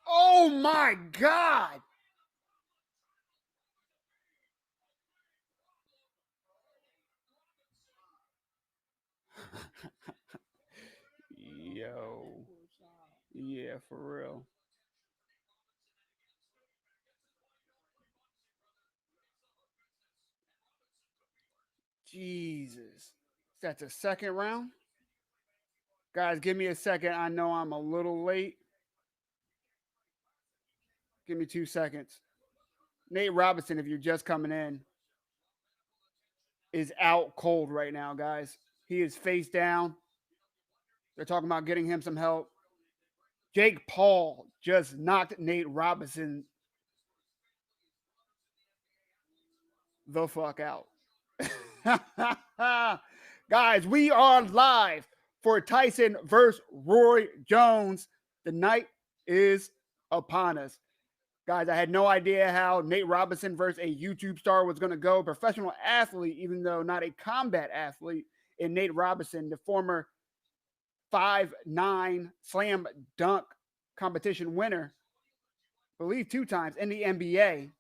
Oh my God. Yo. Yeah, for real. Jesus. That's a second round? Guys, give me a second. I know I'm a little late. Give me 2 seconds. Nate Robinson, if you're just coming in, is out cold right now, guys. He is face down. They're talking about getting him some help. Jake Paul just knocked Nate Robinson the fuck out. Guys, we are live for Tyson versus Roy Jones. The night is upon us. Guys, I had no idea how Nate Robinson versus a YouTube star was going to go. Professional athlete, even though not a combat athlete, in Nate Robinson, the former 5'9" slam dunk competition winner, I believe 2 times in the NBA.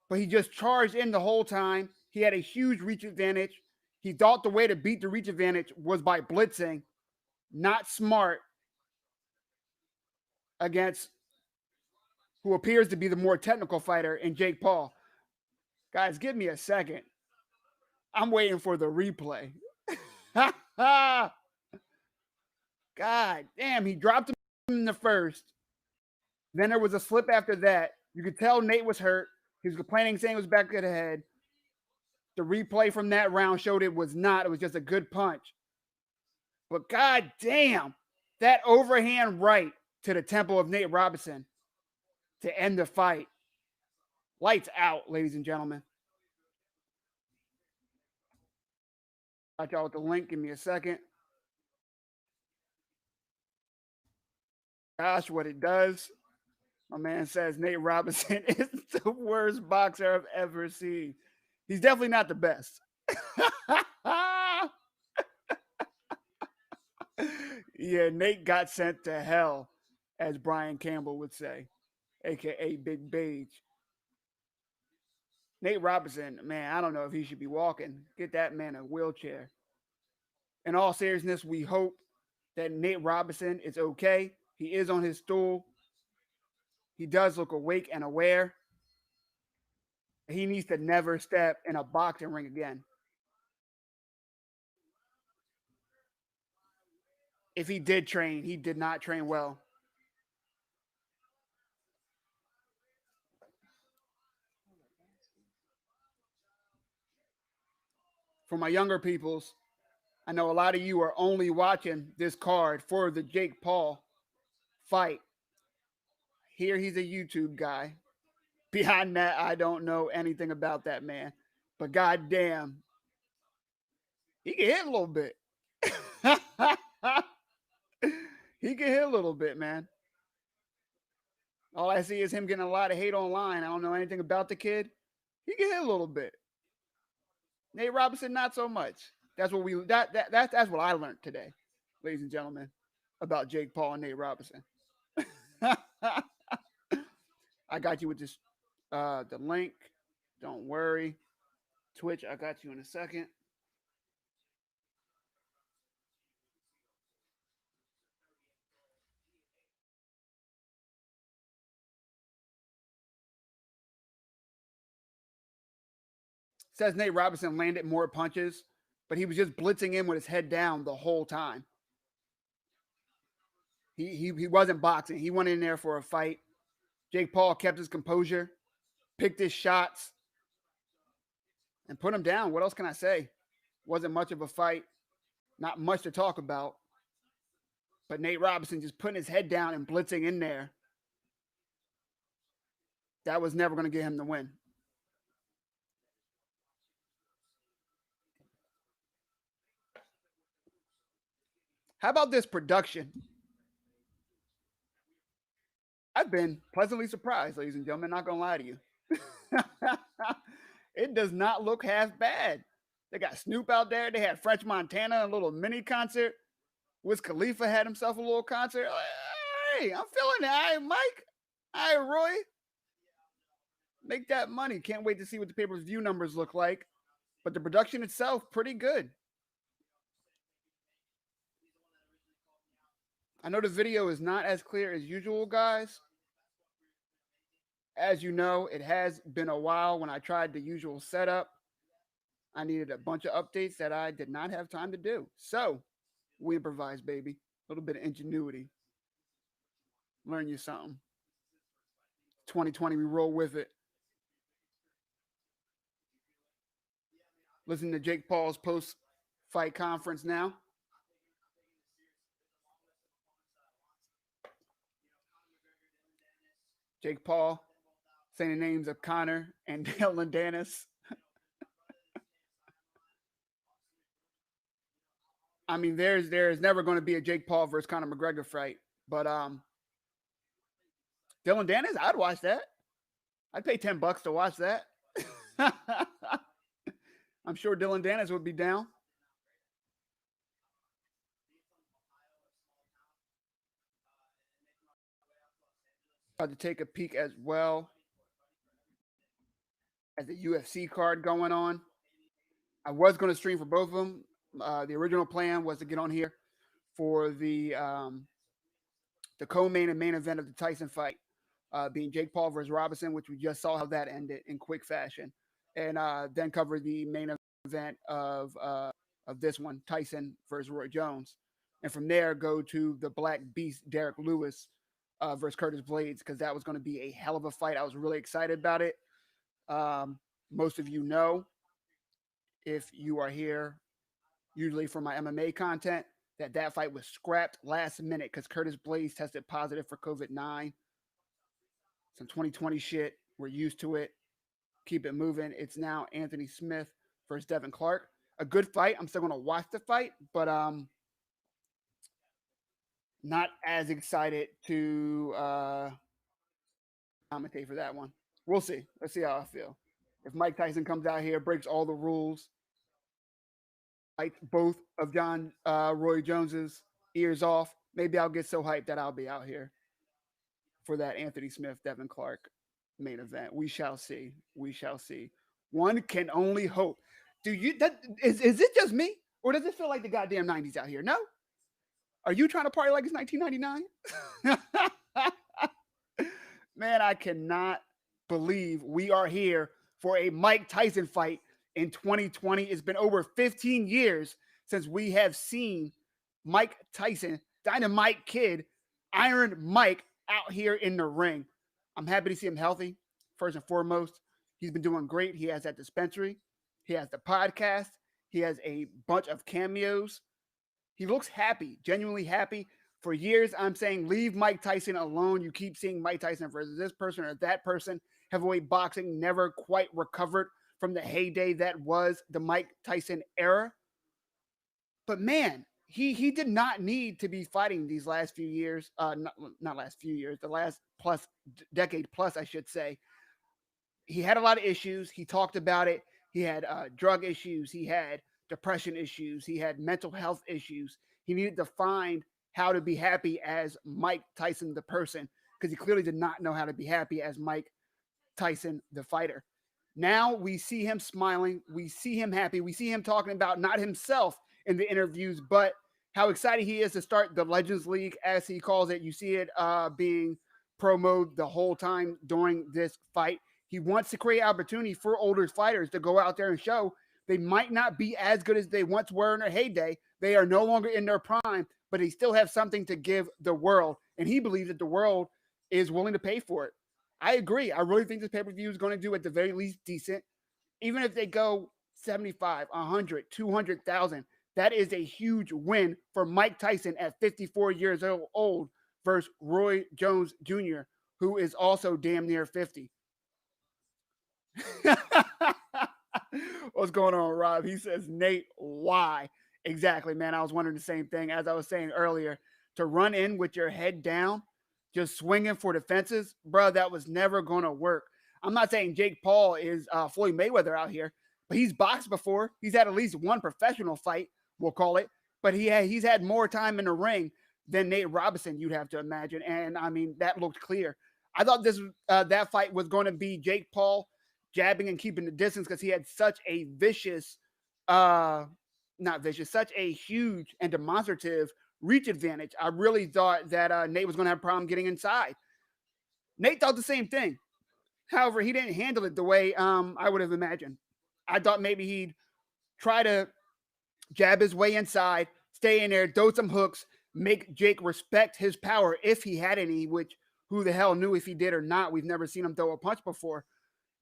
But he just charged in the whole time. He had a huge reach advantage. He thought the way to beat the reach advantage was by blitzing. Not smart against who appears to be the more technical fighter in Jake Paul. Guys, give me a second. I'm waiting for the replay. God damn, he dropped him in the first. Then there was a slip after that. You could tell Nate was hurt. He was complaining, saying it was back of the head. The replay from that round showed it was not. It was just a good punch. But god damn, that overhand right to the temple of Nate Robinson to end the fight. Lights out, ladies and gentlemen. Got y'all with the link. Give me a second. Gosh, what it does. My man says Nate Robinson is the worst boxer I've ever seen. He's definitely not the best. Yeah, Nate got sent to hell, as Brian Campbell would say, aka Big Beige. Nate Robinson, man, I don't know if he should be walking. Get that man a wheelchair. In all seriousness, we hope that Nate Robinson is okay. He is on his stool. He does look awake and aware. He needs to never step in a boxing ring again. If he did train, he did not train well. For my younger peoples, I know a lot of you are only watching this card for the Jake Paul fight. Here he's a YouTube guy. Behind that, I don't know anything about that man. But goddamn, he can hit a little bit. He can hit a little bit, man. All I see is him getting a lot of hate online. I don't know anything about the kid. He can hit a little bit. Nate Robinson, not so much. That's what that's what I learned today, ladies and gentlemen, about Jake Paul and Nate Robinson. I got you with this the link. Don't worry. Twitch, I got you in a second. Says Nate Robinson landed more punches, but he was just blitzing in with his head down the whole time. He wasn't boxing. He went in there for a fight. Jake Paul kept his composure, picked his shots, and put him down. What else can I say? Wasn't much of a fight. Not much to talk about. But Nate Robinson just putting his head down and blitzing in there. That was never going to get him the win. How about this production? I've been pleasantly surprised, ladies and gentlemen. Not going to lie to you. It does not look half bad. They got Snoop out there. They had French Montana, a little mini concert. Wiz Khalifa had himself a little concert. Hey, I'm feeling it. All right, Mike. All right, Roy. Make that money. Can't wait to see what the pay-per-view numbers look like. But the production itself, pretty good. I know the video is not as clear as usual, guys. As you know, it has been a while when I tried the usual setup. I needed a bunch of updates that I did not have time to do. So we improvise, baby. A little bit of ingenuity. Learn you something. 2020, we roll with it. Listen to Jake Paul's post-fight conference now. Jake Paul saying the names of Conor and Dylan Dennis. I mean, there's never going to be a Jake Paul versus Conor McGregor fight, but Dylan Dennis, I'd watch that. I'd pay $10 to watch that. I'm sure Dylan Dennis would be down. To take a peek as well as the UFC card going on. I was going to stream for both of them. The original plan was to get on here for the co-main and main event of the Tyson fight, being Jake Paul versus Robinson, which we just saw how that ended in quick fashion, and then cover the main event of this one, Tyson versus Roy Jones, and from there go to the Black Beast Derek Lewis versus Curtis Blades, because that was going to be a hell of a fight. I was really excited about it. Most of you know, if you are here usually for my MMA content, that fight was scrapped last minute because Curtis Blades tested positive for COVID-19. Some 2020 shit. We're used to it. Keep it moving. It's now Anthony Smith versus Devin Clark. A good fight. I'm still going to watch the fight, but not as excited to commentate for that one. We'll see. Let's see how I feel. If Mike Tyson comes out here, breaks all the rules, bites both of Roy Jones's ears off, maybe I'll get so hyped that I'll be out here for that Anthony Smith, Devin Clark main event. We shall see. We shall see. One can only hope. Is it just me? Or does it feel like the goddamn 90s out here? No? Are you trying to party like it's 1999? Man, I cannot believe we are here for a Mike Tyson fight in 2020. It's been over 15 years since we have seen Mike Tyson, Dynamite Kid, Iron Mike out here in the ring. I'm happy to see him healthy, first and foremost. He's been doing great. He has that dispensary. He has the podcast. He has a bunch of cameos. He looks happy, genuinely happy. For years, I'm saying, leave Mike Tyson alone. You keep seeing Mike Tyson versus this person or that person. Heavyweight boxing never quite recovered from the heyday that was the Mike Tyson era. But man, he did not need to be fighting these last few years. Not last few years, the last decade plus, I should say. He had a lot of issues. He talked about it. He had drug issues. He had depression issues. He had mental health issues. He needed to find how to be happy as Mike Tyson, the person, because he clearly did not know how to be happy as Mike Tyson, the fighter. Now we see him smiling. We see him happy. We see him talking about not himself in the interviews, but how excited he is to start the Legends League, as he calls it. You see it being promoted the whole time during this fight. He wants to create opportunity for older fighters to go out there and show they might not be as good as they once were in their heyday. They are no longer in their prime, but they still have something to give the world. And he believes that the world is willing to pay for it. I agree. I really think this pay-per-view is going to do at the very least decent. Even if they go 75, 100, 200,000, that is a huge win for Mike Tyson at 54 years old versus Roy Jones Jr., who is also damn near 50. What's going on, Rob? He says, Nate, why? Exactly, man. I was wondering the same thing. As I was saying earlier, to run in with your head down, just swinging for the fences, bro, that was never going to work. I'm not saying Jake Paul is Floyd Mayweather out here, but he's boxed before. He's had at least one professional fight, we'll call it. But he's had more time in the ring than Nate Robinson, you'd have to imagine. And I mean, that looked clear. I thought this that fight was going to be Jake Paul jabbing and keeping the distance because he had such a vicious, not vicious, such a huge and demonstrative reach advantage. I really thought that Nate was going to have a problem getting inside. Nate thought the same thing. However, he didn't handle it the way I would have imagined. I thought maybe he'd try to jab his way inside, stay in there, throw some hooks, make Jake respect his power if he had any, which who the hell knew if he did or not. We've never seen him throw a punch before.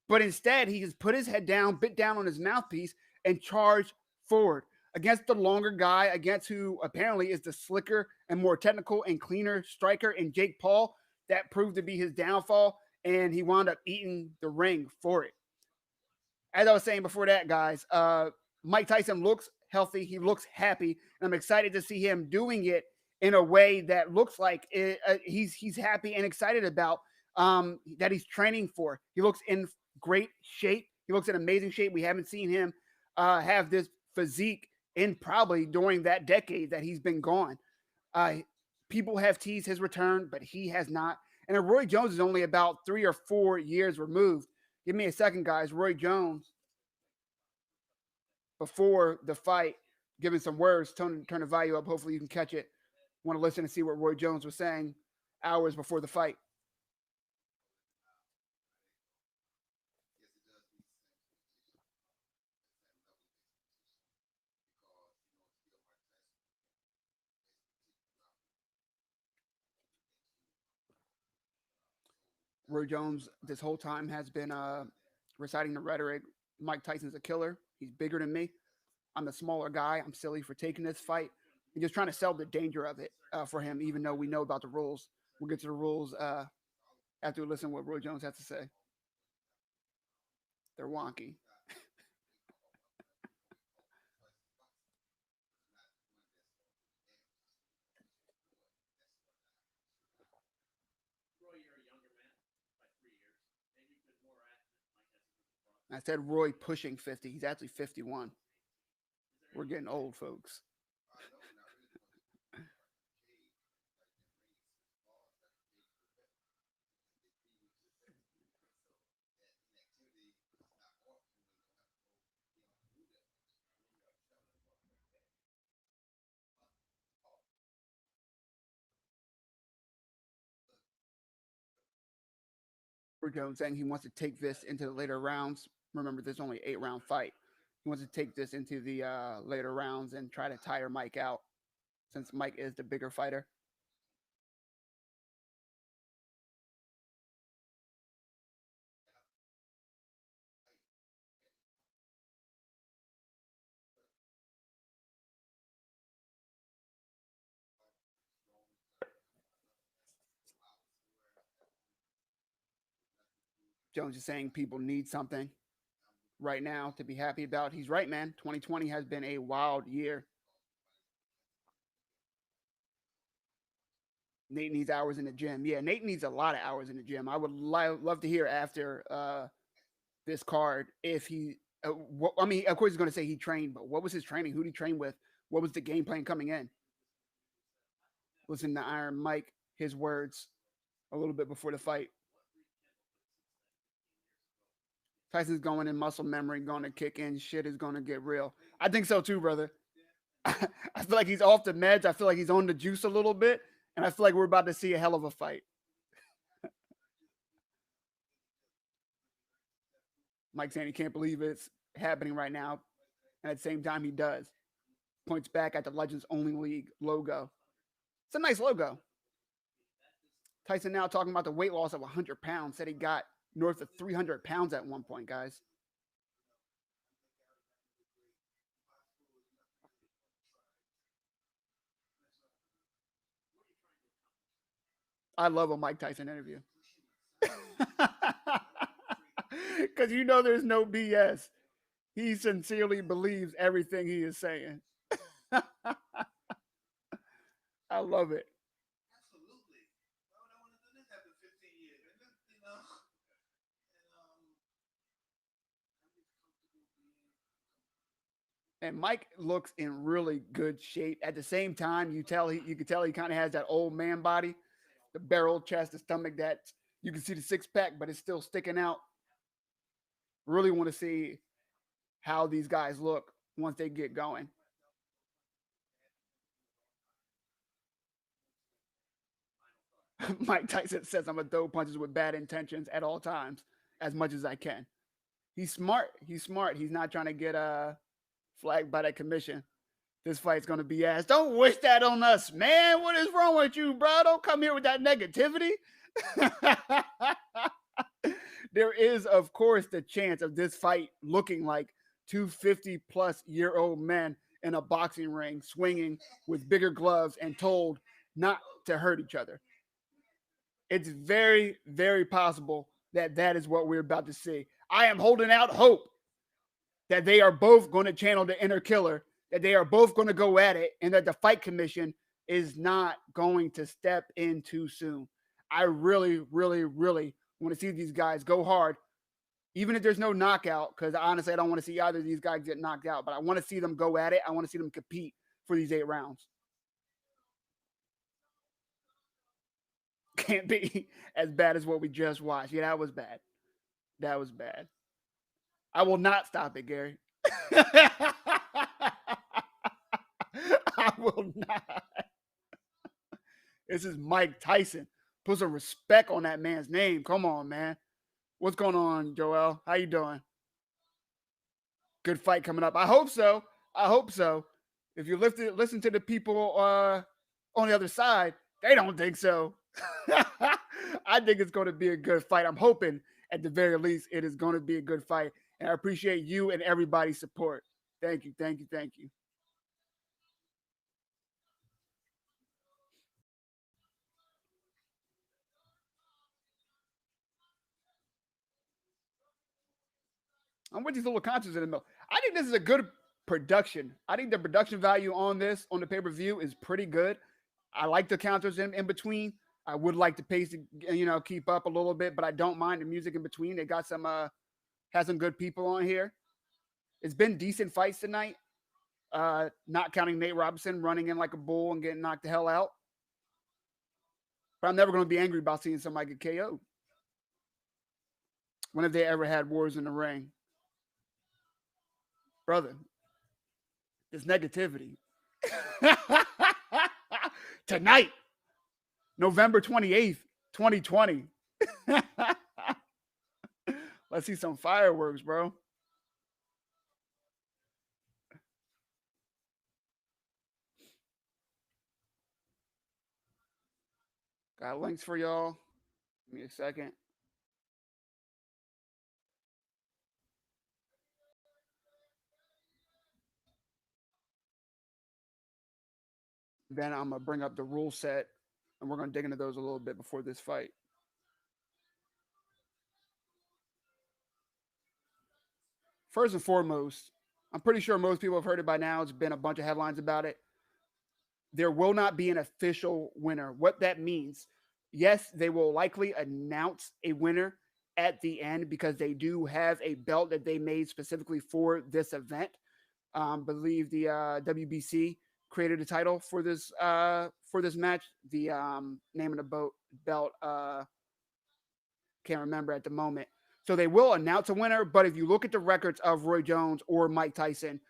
But instead, he just put his head down, bit down on his mouthpiece, and charged forward against the longer guy, against who apparently is the slicker and more technical and cleaner striker in Jake Paul. That proved to be his downfall, and he wound up eating the ring for it. As I was saying before that, guys, Mike Tyson looks healthy. He looks happy. And I'm excited to see him doing it in a way that looks like he's happy and excited about that he's training for. He looks in great shape. He looks in amazing shape. We haven't seen him have this physique in probably during that decade that he's been gone. People have teased his return, but he has not. And Roy Jones is only about 3 or 4 years removed. Give me a second, guys. Roy Jones, before the fight, giving some words, turn the volume up. Hopefully you can catch it. Want to listen and see what Roy Jones was saying hours before the fight. Roy Jones this whole time has been reciting the rhetoric. Mike Tyson's a killer. He's bigger than me. I'm the smaller guy. I'm silly for taking this fight. And just trying to sell the danger of it for him, even though we know about the rules. We'll get to the rules after we listen to what Roy Jones has to say. They're wonky. I said Roy pushing 50. He's actually 51. We're getting old, folks. Roy Jones saying he wants to take this into the later rounds. Remember, there's only 8-round fight. He wants to take this into the later rounds and try to tire Mike out, since Mike is the bigger fighter. Jones is saying people need something right now to be happy about. He's right, man. 2020 has been a wild year. Nate needs hours in the gym. Yeah, Nate needs a lot of hours in the gym. I would love to hear after this card if he. I mean, of course, he's going to say he trained, but what was his training? Who did he train with? What was the game plan coming in? Listen to Iron Mike, his words a little bit before the fight. Tyson's going in muscle memory, going to kick in. Shit is going to get real. I think so too, brother. I feel like he's off the meds. I feel like he's on the juice a little bit. And I feel like we're about to see a hell of a fight. Mike saying he can't believe it's happening right now. And at the same time, he does. Points back at the Legends Only League logo. It's a nice logo. Tyson now talking about the weight loss of 100 pounds. Said he got north of 300 pounds at one point, guys. I love a Mike Tyson interview. Because you know there's no BS. He sincerely believes everything he is saying. I love it. And Mike looks in really good shape. At the same time, you can tell he kind of has that old man body, the barrel chest, the stomach that you can see the six pack, but it's still sticking out. Really want to see how these guys look once they get going. Mike Tyson says I'm gonna throw punches with bad intentions at all times, as much as I can. He's smart. He's smart. He's not trying to get flagged by that commission. This fight's gonna be ass. Don't wish that on us, man. What is wrong with you, bro? Don't come here with that negativity. There is, of course, the chance of this fight looking like 250-plus-year-old men in a boxing ring swinging with bigger gloves and told not to hurt each other. It's very, very possible that that is what we're about to see. I am holding out hope that they are both going to channel the inner killer, that they are both going to go at it, and that the fight commission is not going to step in too soon. I really, really, really want to see these guys go hard, even if there's no knockout, because honestly, I don't want to see either of these guys get knocked out, but I want to see them go at it. I want to see them compete for these 8 rounds. Can't be as bad as what we just watched. Yeah, that was bad. That was bad. I will not stop it, Gary. I will not. This is Mike Tyson. Put some respect on that man's name. Come on, man. What's going on, Joel? How you doing? Good fight coming up. I hope so. I hope so. If you listen to the people on the other side, they don't think so. I think it's going to be a good fight. I'm hoping, at the very least, it is going to be a good fight. And I appreciate you and everybody's support. Thank you, thank you, thank you. I'm with these little concerts in the middle. I think this is a good production. I think the production value on this, on the pay per view, is pretty good. I like the counters in between. I would like the pace to, keep up a little bit, but I don't mind the music in between. They got has some good people on here. It's been decent fights tonight. Not counting Nate Robinson running in like a bull and getting knocked the hell out. But I'm never going to be angry about seeing somebody get KO'd. When have they ever had wars in the ring? Brother, this negativity. Tonight, November 28th, 2020. Let's see some fireworks, bro. Got links for y'all. Give me a second. Then I'm going to bring up the rule set, and we're going to dig into those a little bit before this fight. First and foremost, I'm pretty sure most people have heard it by now. It's been a bunch of headlines about it. There will not be an official winner. What that means, yes, they will likely announce a winner at the end because they do have a belt that they made specifically for this event. Believe the WBC created a title for this match. The name of the belt can't remember at the moment. So they will announce a winner, but if you look at the records of Roy Jones or Mike Tyson,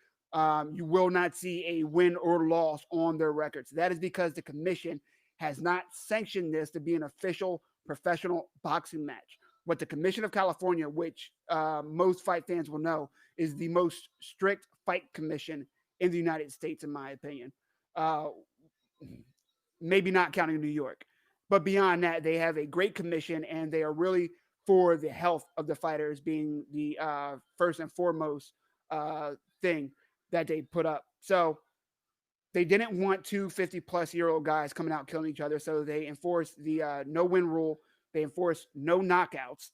you will not see a win or loss on their records. That is because the commission has not sanctioned this to be an official professional boxing match. What the Commission of California, which most fight fans will know, is the most strict fight commission in the United States, in my opinion. Maybe not counting New York. But beyond that, they have a great commission, and they are really for the health of the fighters being the first and foremost thing that they put up. So they didn't want 250-plus-year-old guys coming out killing each other, so they enforced the no-win rule. They enforced no knockouts.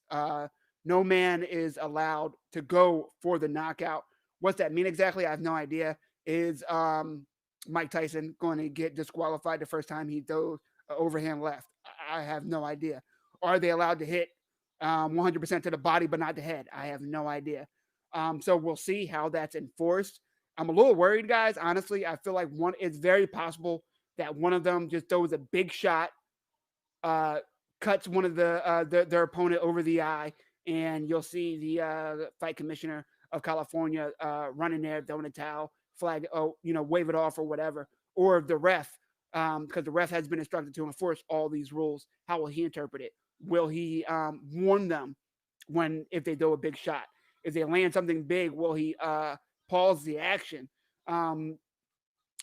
No man is allowed to go for the knockout. What's that mean exactly? I have no idea. Is Mike Tyson going to get disqualified the first time he throws overhand left? I have no idea. Are they allowed to hit 100% to the body but not the head? I have no idea. So we'll see how that's enforced. I'm a little worried, guys. Honestly, I feel like it's very possible that one of them just throws a big shot, uh, cuts one of their opponent over the eye, and you'll see the fight commissioner of California running there, throwing a towel, flag, oh, wave it off or whatever, or the ref, because the ref has been instructed to enforce all these rules. How will he interpret it? Will he warn them if they throw a big shot? If they land something big, will he pause the action? Um,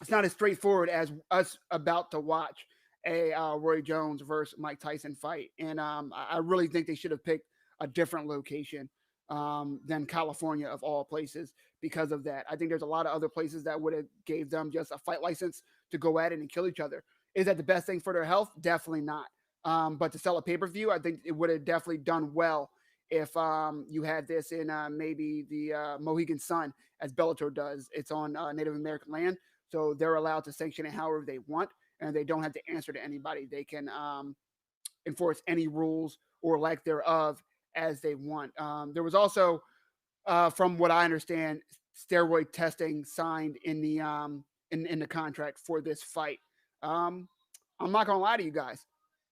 it's not as straightforward as us about to watch a Roy Jones versus Mike Tyson fight, and I really think they should have picked a different location than California of all places because of that. I think there's a lot of other places that would have gave them just a fight license to go at it and kill each other. Is that the best thing for their health? Definitely not. But to sell a pay per view, I think it would have definitely done well if you had this in maybe the Mohegan Sun, as Bellator does. It's on Native American land, so they're allowed to sanction it however they want, and they don't have to answer to anybody. They can enforce any rules or lack thereof as they want. There was also, from what I understand, steroid testing signed in the contract for this fight. Um, I'm not gonna lie to you guys.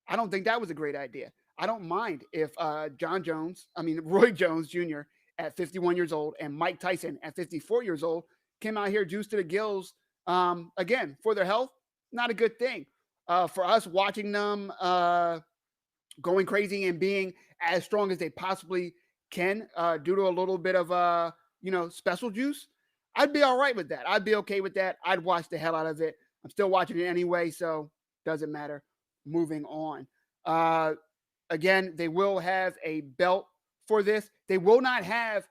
I don't think that was a great idea. I don't mind if Roy Jones Jr. at 51 years old and Mike Tyson at 54 years old came out here juiced to the gills. Again, for their health, not a good thing. For us watching them going crazy and being as strong as they possibly can, due to a little bit of special juice, I'd be all right with that. I'd be okay with that. I'd watch the hell out of it. I'm still watching it anyway, so doesn't matter. Moving on. Again, they will have a belt for this. They will not have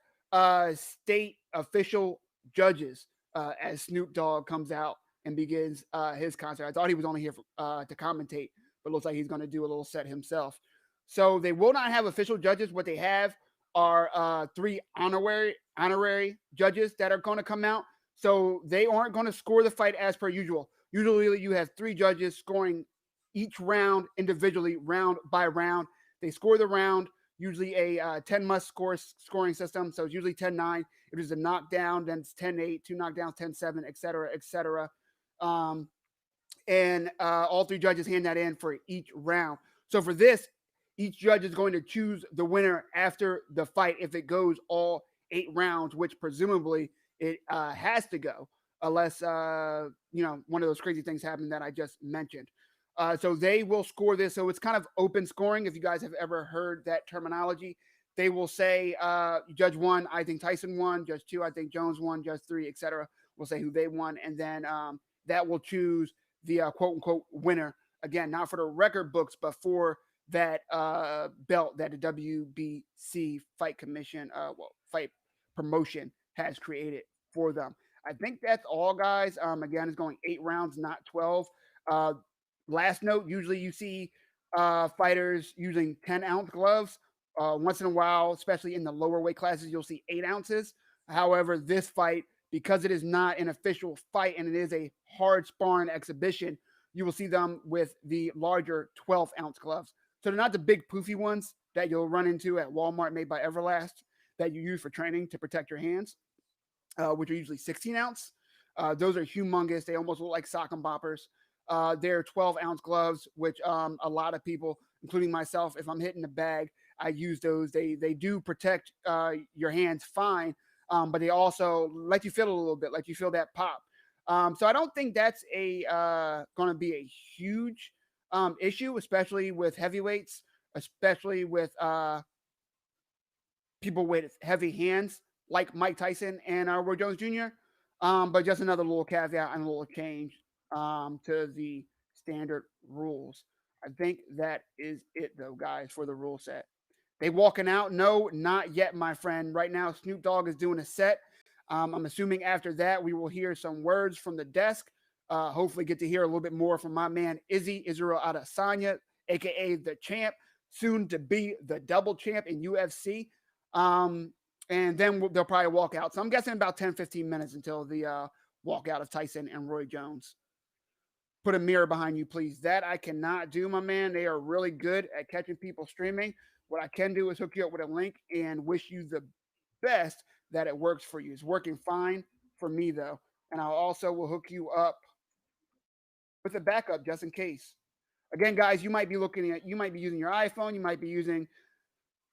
state official judges as Snoop Dogg comes out and begins his concert. I thought he was only here to commentate, but looks like he's going to do a little set himself. So they will not have official judges. What they have are three honorary judges that are going to come out. So they aren't going to score the fight as per usual. Usually you have three judges scoring each round individually, round by round. They score the round, usually a 10 must scoring system. So it's usually 10-9. If it's a knockdown, then it's 10-8, two knockdowns, 10-7, et cetera, et cetera. And all three judges hand that in for each round. So for this, each judge is going to choose the winner after the fight if it goes all 8 rounds, which presumably it has to go, unless one of those crazy things happen that I just mentioned. So they will score this. So it's kind of open scoring. If you guys have ever heard that terminology, they will say Judge 1, I think Tyson won. Judge 2, I think Jones won. Judge 3, etc. will say who they won, and then that will choose the quote unquote winner. Again, not for the record books, but for that belt that the WBC Fight Commission, fight promotion has created for them. I think that's all, guys. Again, it's going 8 rounds, not 12. Last note, usually you see fighters using 10-ounce gloves. Once in a while, especially in the lower weight classes, you'll see 8 ounces. However, this fight, because it is not an official fight and it is a hard sparring exhibition, you will see them with the larger 12-ounce gloves. So they're not the big poofy ones that you'll run into at Walmart made by Everlast that you use for training to protect your hands, which are usually 16-ounce. Those are humongous. They almost look like sock and boppers. They're 12-ounce gloves, which a lot of people, including myself, if I'm hitting the bag, I use those. They do protect your hands fine, but they also let you feel it a little bit, let you feel that pop. So I don't think that's going to be a huge issue, especially with heavyweights, especially with people with heavy hands like Mike Tyson and Roy Jones Jr. But just another little caveat and a little change to the standard rules. I think that is it, though, guys, for the rule set. They walking out? No, not yet, my friend. Right now, Snoop Dogg is doing a set. I'm assuming after that we will hear some words from the desk. Hopefully get to hear a little bit more from my man Israel Adesanya, a.k.a. the champ, soon to be the double champ in UFC. And then they'll probably walk out. So I'm guessing about 10, 15 minutes until the walkout of Tyson and Roy Jones. Put a mirror behind you, please. That I cannot do, my man. They are really good at catching people streaming. What I can do is hook you up with a link and wish you the best that it works for you. It's working fine for me though, and I also will hook you up with a backup just in case. Again, guys, you might be using your iPhone, you might be using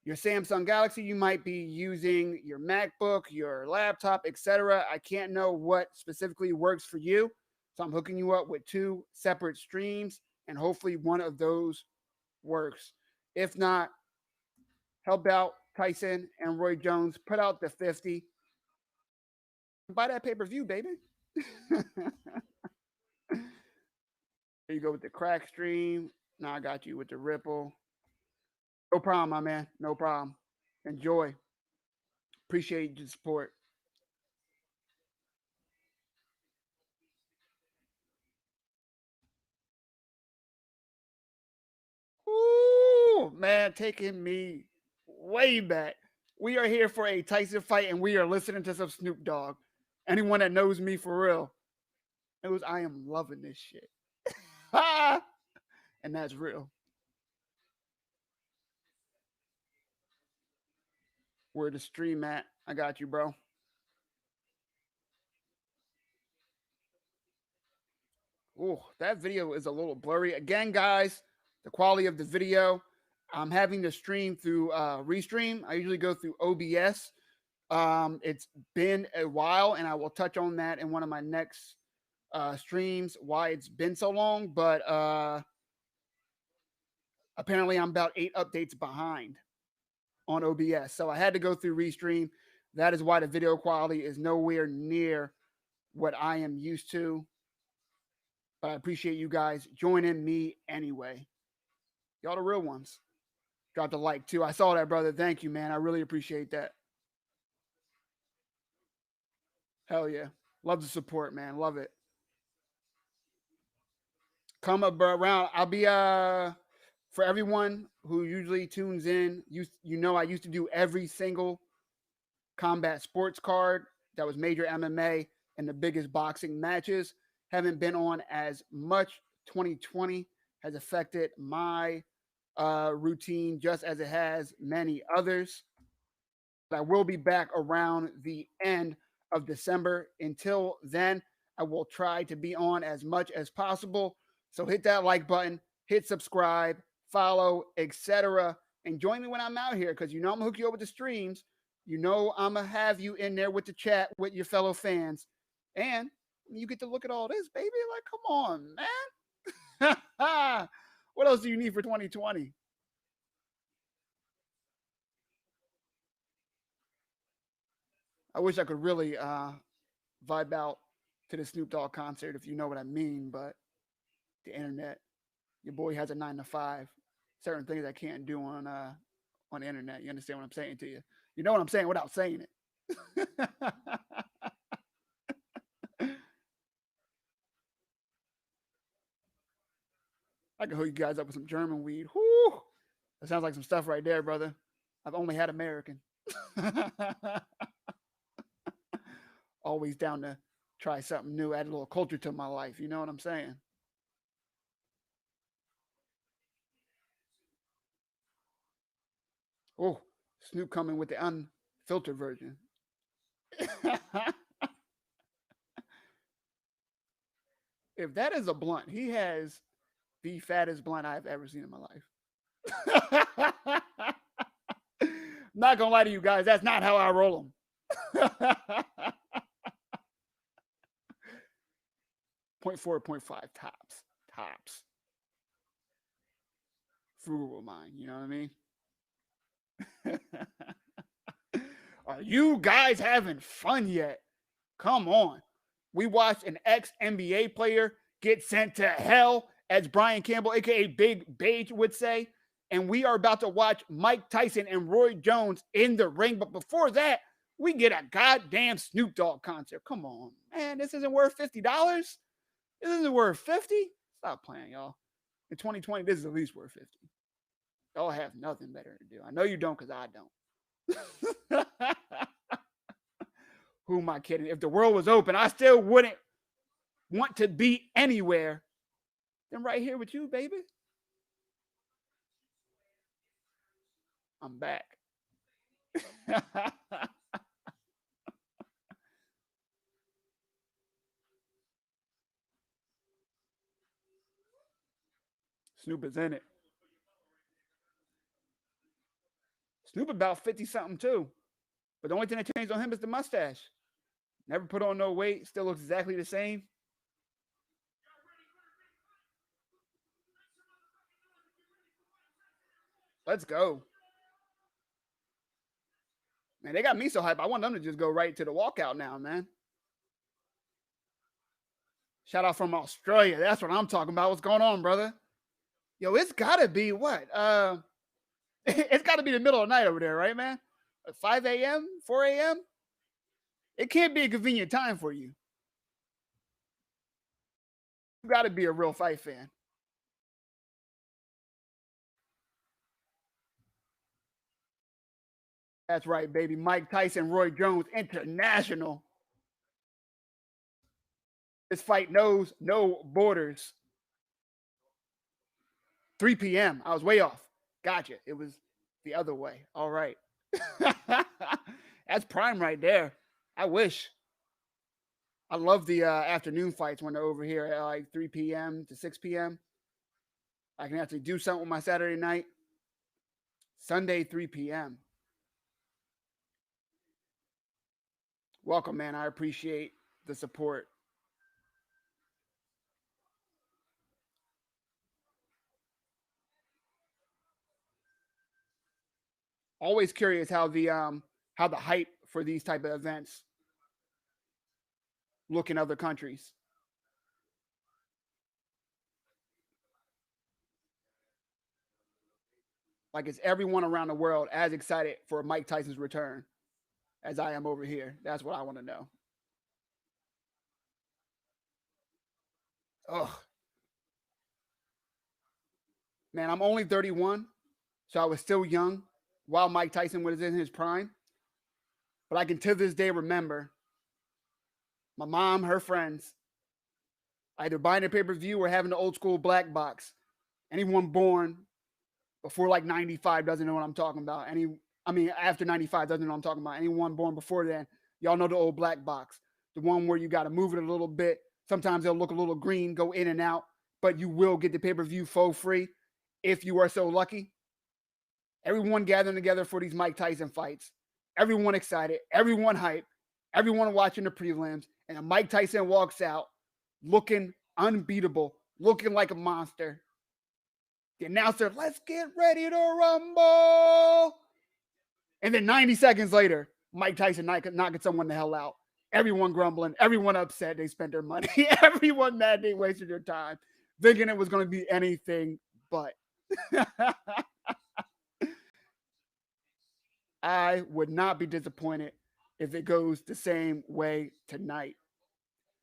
your Samsung Galaxy, you might be using your MacBook, your laptop, etc. I can't know what specifically works for you. So I'm hooking you up with two separate streams, and hopefully one of those works. If not, help out Tyson and Roy Jones. Put out the 50. Buy that pay-per-view, baby. There you go with the crack stream. Now I got you with the Ripple. No problem, my man. No problem. Enjoy. Appreciate your support. Ooh, man, taking me way back. We are here for a Tyson fight, and we are listening to some Snoop Dogg. Anyone that knows me for real knows I am loving this shit. And that's real. Where the stream at? I got you, bro. Oh, that video is a little blurry. Again, guys, the quality of the video. I'm having to stream through Restream. I usually go through OBS. It's been a while, and I will touch on that in one of my next streams. Why it's been so long, but apparently I'm about 8 updates behind on OBS, so I had to go through Restream. That is why the video quality is nowhere near what I am used to. But I appreciate you guys joining me anyway. Y'all the real ones. Dropped a like too. I saw that, brother. Thank you, man. I really appreciate that. Hell yeah. Love the support, man. Love it. Come up around. I'll be for everyone who usually tunes in, you know I used to do every single combat sports card that was major MMA and the biggest boxing matches. Haven't been on as much. 2020 has affected my routine just as it has many others. But I will be back around the end of December. Until then, I will try to be on as much as possible. So hit that like button, hit subscribe, follow, etc. And join me when I'm out here because you know I'm gonna hook you up with the streams. You know I'm gonna have you in there with the chat with your fellow fans. And you get to look at all this, baby. Like, come on, man. What else do you need for 2020? I wish I could really vibe out to the Snoop Dogg concert, if you know what I mean. But the internet, your boy has a 9 to 5. Certain things I can't do on the internet. You understand what I'm saying to you? You know what I'm saying without saying it. I can hook you guys up with some German weed. Whoo! That sounds like some stuff right there, brother. I've only had American. Always down to try something new, add a little culture to my life. You know what I'm saying? Oh, Snoop coming with the unfiltered version. If that is a blunt, he has the fattest blunt I've ever seen in my life. Not gonna lie to you guys, that's not how I roll them. 0.4, 0.5 tops. Tops. Frugal mind, you know what I mean? Are you guys having fun yet? Come on. We watched an ex NBA player get sent to hell, as Brian Campbell, aka Big Beige, would say. And we are about to watch Mike Tyson and Roy Jones in the ring. But before that, we get a goddamn Snoop Dogg concert. Come on, man. This isn't worth $50. This isn't worth 50. Stop playing, y'all. In 2020, this is at least worth 50. Y'all have nothing better to do. I know you don't because I don't. Who am I kidding? If the world was open, I still wouldn't want to be anywhere than right here with you, baby. I'm back. Snoop is in it. Snoop about 50 something too. But the only thing that changed on him is the mustache. Never put on no weight. Still looks exactly the same. Let's go. Man, they got me so hyped. I want them to just go right to the walkout now, man. Shout out from Australia. That's what I'm talking about. What's going on, brother? Yo, it's gotta be what? It's gotta be the middle of the night over there, right, man? 5 a.m., 4 a.m. It can't be a convenient time for you. You gotta be a real fight fan. That's right, baby. Mike Tyson, Roy Jones, International. This fight knows no borders. 3 p.m. I was way off. Gotcha. It was the other way. All right. That's prime right there. I wish. I love the afternoon fights when they're over here at like 3 p.m. to 6 p.m. I can actually do something with my Saturday night. Sunday, 3 p.m. Welcome, man. I appreciate the support. Always curious how the hype for these type of events look in other countries. Like, is everyone around the world as excited for Mike Tyson's return as I am over here? That's what I want to know. Ugh. Man, I'm only 31, so I was still young while Mike Tyson was in his prime. But I can to this day remember my mom, her friends, either buying a pay-per-view or having the old school black box. Anyone born before like 95 doesn't know what I'm talking about. After 95 doesn't know what I'm talking about. Anyone born before then, y'all know the old black box. The one where you got to move it a little bit. Sometimes it'll look a little green, go in and out, but you will get the pay-per-view for free if you are so lucky. Everyone gathering together for these Mike Tyson fights. Everyone excited. Everyone hyped. Everyone watching the prelims. And Mike Tyson walks out looking unbeatable, looking like a monster. The announcer, let's get ready to rumble. And then 90 seconds later, Mike Tyson knocking someone the hell out. Everyone grumbling. Everyone upset they spent their money. Everyone mad they wasted their time, thinking it was going to be anything but. I would not be disappointed if it goes the same way tonight.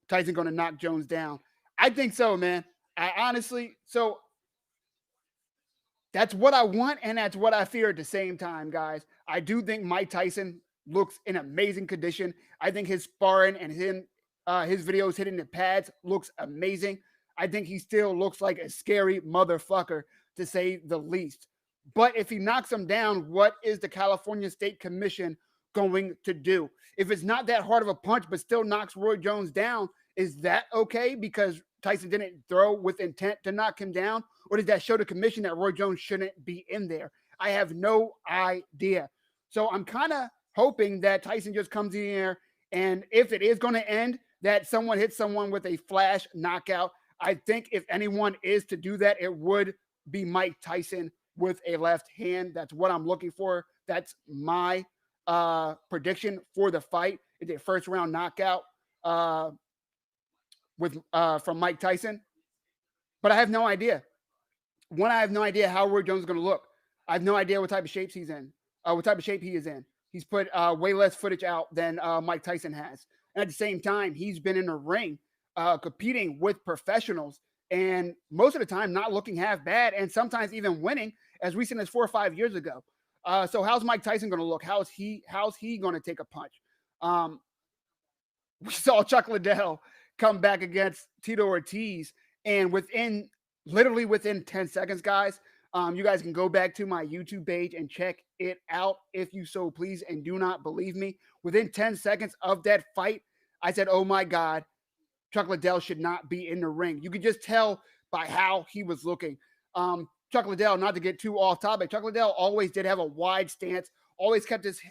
Tyson going to knock Jones down. I think so, man. I honestly, so that's what I want and that's what I fear at the same time, guys. I do think Mike Tyson looks in amazing condition. I think his sparring and his videos hitting the pads looks amazing. I think he still looks like a scary motherfucker, to say the least. But if he knocks him down, what is the California State Commission going to do? If it's not that hard of a punch, but still knocks Roy Jones down, is that okay because Tyson didn't throw with intent to knock him down? Or does that show the commission that Roy Jones shouldn't be in there? I have no idea. So I'm kind of hoping that Tyson just comes in here, and if it is going to end, that someone hits someone with a flash knockout. I think if anyone is to do that, it would be Mike Tyson with a left hand. That's what I'm looking for. That's my prediction for the fight. It's a first round knockout from Mike Tyson. But I have no idea. One, I have no idea how Roy Jones is going to look. I have no idea what type of shape he's in. What type of shape he is in. He's put way less footage out than Mike Tyson has. And at the same time, he's been in a ring competing with professionals, and most of the time not looking half bad, and sometimes even winning as recent as 4 or 5 years ago. So how's Mike Tyson going to look? How's he going to take a punch? We saw Chuck Liddell come back against Tito Ortiz, and literally within 10 seconds, guys, you guys can go back to my YouTube page and check it out if you so please, and do not believe me. Within 10 seconds of that fight, I said, oh my God, Chuck Liddell should not be in the ring. You could just tell by how he was looking. Chuck Liddell, not to get too off topic, Chuck Liddell always did have a wide stance, always kept his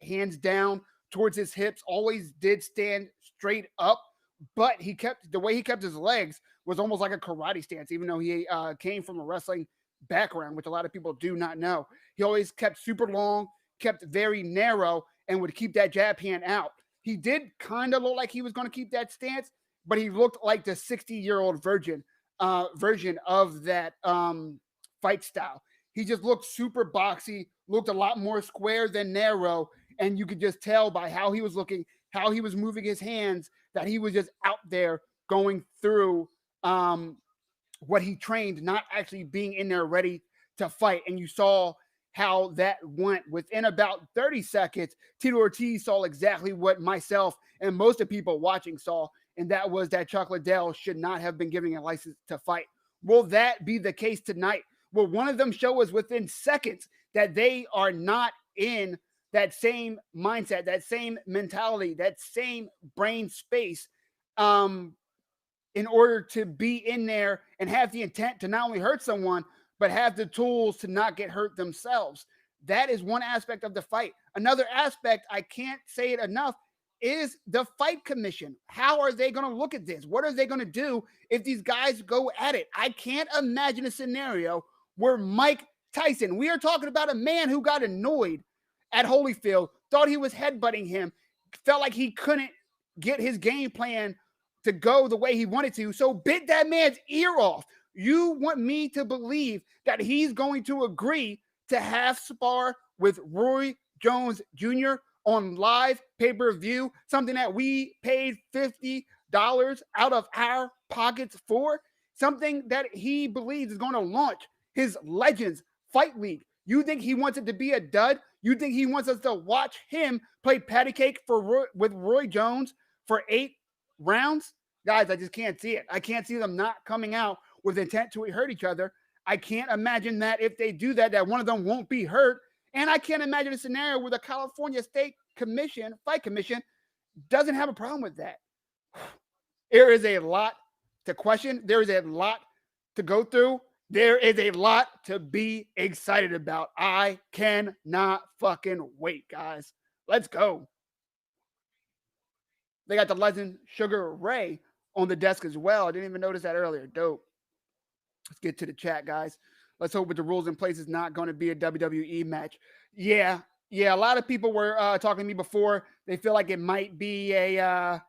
hands down towards his hips, always did stand straight up, but the way he kept his legs was almost like a karate stance, even though he came from a wrestling background, which a lot of people do not know. He always kept super long, kept very narrow, and would keep that jab hand out. He did kind of look like he was going to keep that stance, but he looked like the 60-year-old version of that fight style. He just looked super boxy, looked a lot more square than narrow, and you could just tell by how he was looking, how he was moving his hands, that he was just out there going through what he trained, not actually being in there ready to fight. And you saw how that went. Within about 30 seconds, Tito Ortiz saw exactly what myself and most of the people watching saw, and that was that Chuck Liddell should not have been giving a license to fight. Will that be the case tonight? Will one of them show us within seconds that they are not in that same mindset, that same mentality, that same brain space in order to be in there and have the intent to not only hurt someone, but have the tools to not get hurt themselves? That is one aspect of the fight. Another aspect, I can't say it enough, is the fight commission. How are they going to look at this? What are they going to do if these guys go at it? I can't imagine a scenario where Mike Tyson, we are talking about a man who got annoyed at Holyfield, thought he was headbutting him, felt like he couldn't get his game plan to go the way he wanted to, so bit that man's ear off. You want me to believe that he's going to agree to half spar with Roy Jones Jr. on live pay-per-view, something that we paid $50 out of our pockets for, something that he believes is going to launch his Legends Fight League? You think he wants it to be a dud? You think he wants us to watch him play patty cake with Roy Jones for 8 rounds? Guys, I just can't see it. I can't see them not coming out with intent to hurt each other. I can't imagine that if they do that, that one of them won't be hurt. And I can't imagine a scenario where the California State Commission, Fight Commission, doesn't have a problem with that. There is a lot to question. There is a lot to go through. There is a lot to be excited about. I cannot fucking wait, guys. Let's go. They got the legend Sugar Ray on the desk as well. I didn't even notice that earlier. Dope. Let's get to the chat, guys. Let's hope with the rules in place it's not going to be a WWE match. Yeah. A lot of people were talking to me before. They feel like it might be a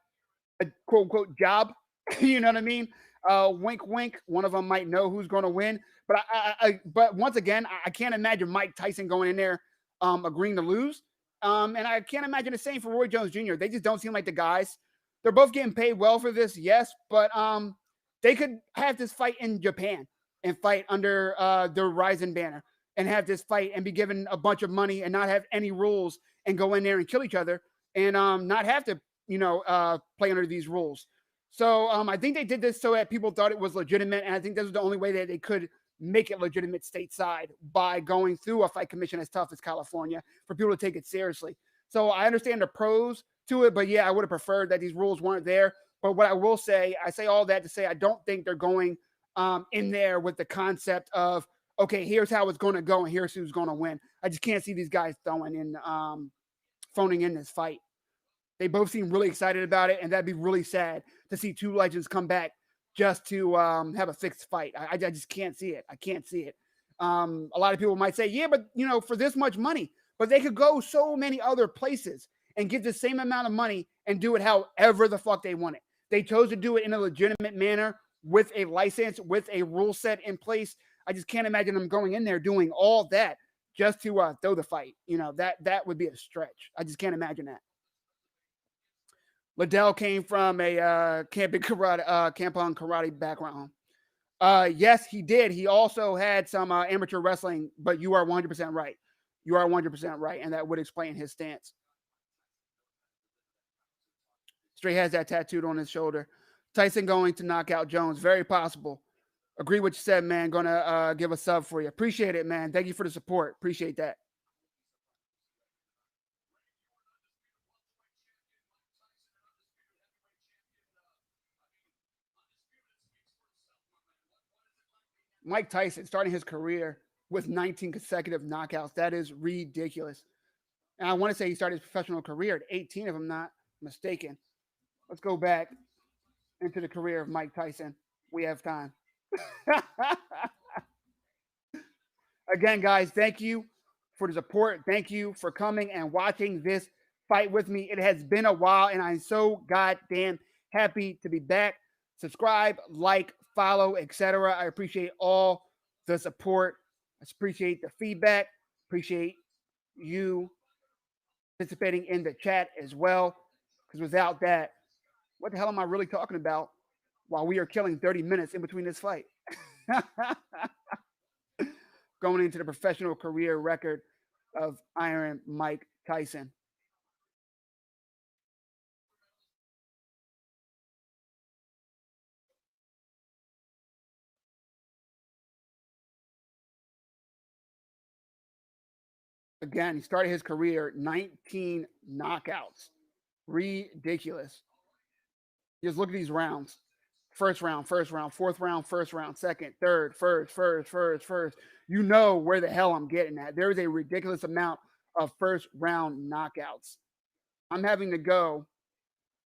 quote unquote job. You know what I mean? Wink, wink. One of them might know who's going to win. But but once again, I can't imagine Mike Tyson going in there agreeing to lose. And I can't imagine the same for Roy Jones Jr. They just don't seem like the guys. They're both getting paid well for this, yes, but they could have this fight in Japan and fight under the Ryzen banner and have this fight and be given a bunch of money and not have any rules and go in there and kill each other and not have to, play under these rules. So I think they did this so that people thought it was legitimate, and I think this was the only way that they could make it legitimate stateside, by going through a fight commission as tough as California for people to take it seriously. So I understand the pros to it, but yeah, I would have preferred that these rules weren't there. But what I will say, I say all that to say I don't think they're going in there with the concept of, okay, here's how it's going to go and here's who's going to win. I just can't see these guys phoning in this fight. They both seem really excited about it, and that'd be really sad to see two legends come back just to have a fixed fight. I just can't see it. I can't see it. A lot of people might say, yeah, but for this much money, but they could go so many other places and get the same amount of money and do it however the fuck they want it. They chose to do it in a legitimate manner with a license, with a rule set in place. I just can't imagine them going in there doing all that just to throw the fight. That would be a stretch. I just can't imagine that. Liddell came from a camping karate background. Yes, he did. He also had some amateur wrestling, but you are 100% right. You are 100% right, and that would explain his stance. Straight has that tattooed on his shoulder. Tyson going to knock out Jones. Very possible. Agree what you said, man. Gonna give a sub for you. Appreciate it, man. Thank you for the support. Appreciate that. Mike Tyson starting his career with 19 consecutive knockouts. That is ridiculous. And I want to say he started his professional career at 18, if I'm not mistaken. Let's go back into the career of Mike Tyson. We have time. Again, guys, thank you for the support. Thank you for coming and watching this fight with me. It has been a while, and I'm so goddamn happy to be back. Subscribe, like, follow, etc. I appreciate all the support. I appreciate the feedback. Appreciate you participating in the chat as well. Because without that, what the hell am I really talking about while we are killing 30 minutes in between this fight? Going into the professional career record of Iron Mike Tyson. Again, he started his career 19 knockouts. Ridiculous. Just look at these rounds. First round, fourth round, first round, second, third, first. You know where the hell I'm getting at. There is a ridiculous amount of first round knockouts. I'm having to go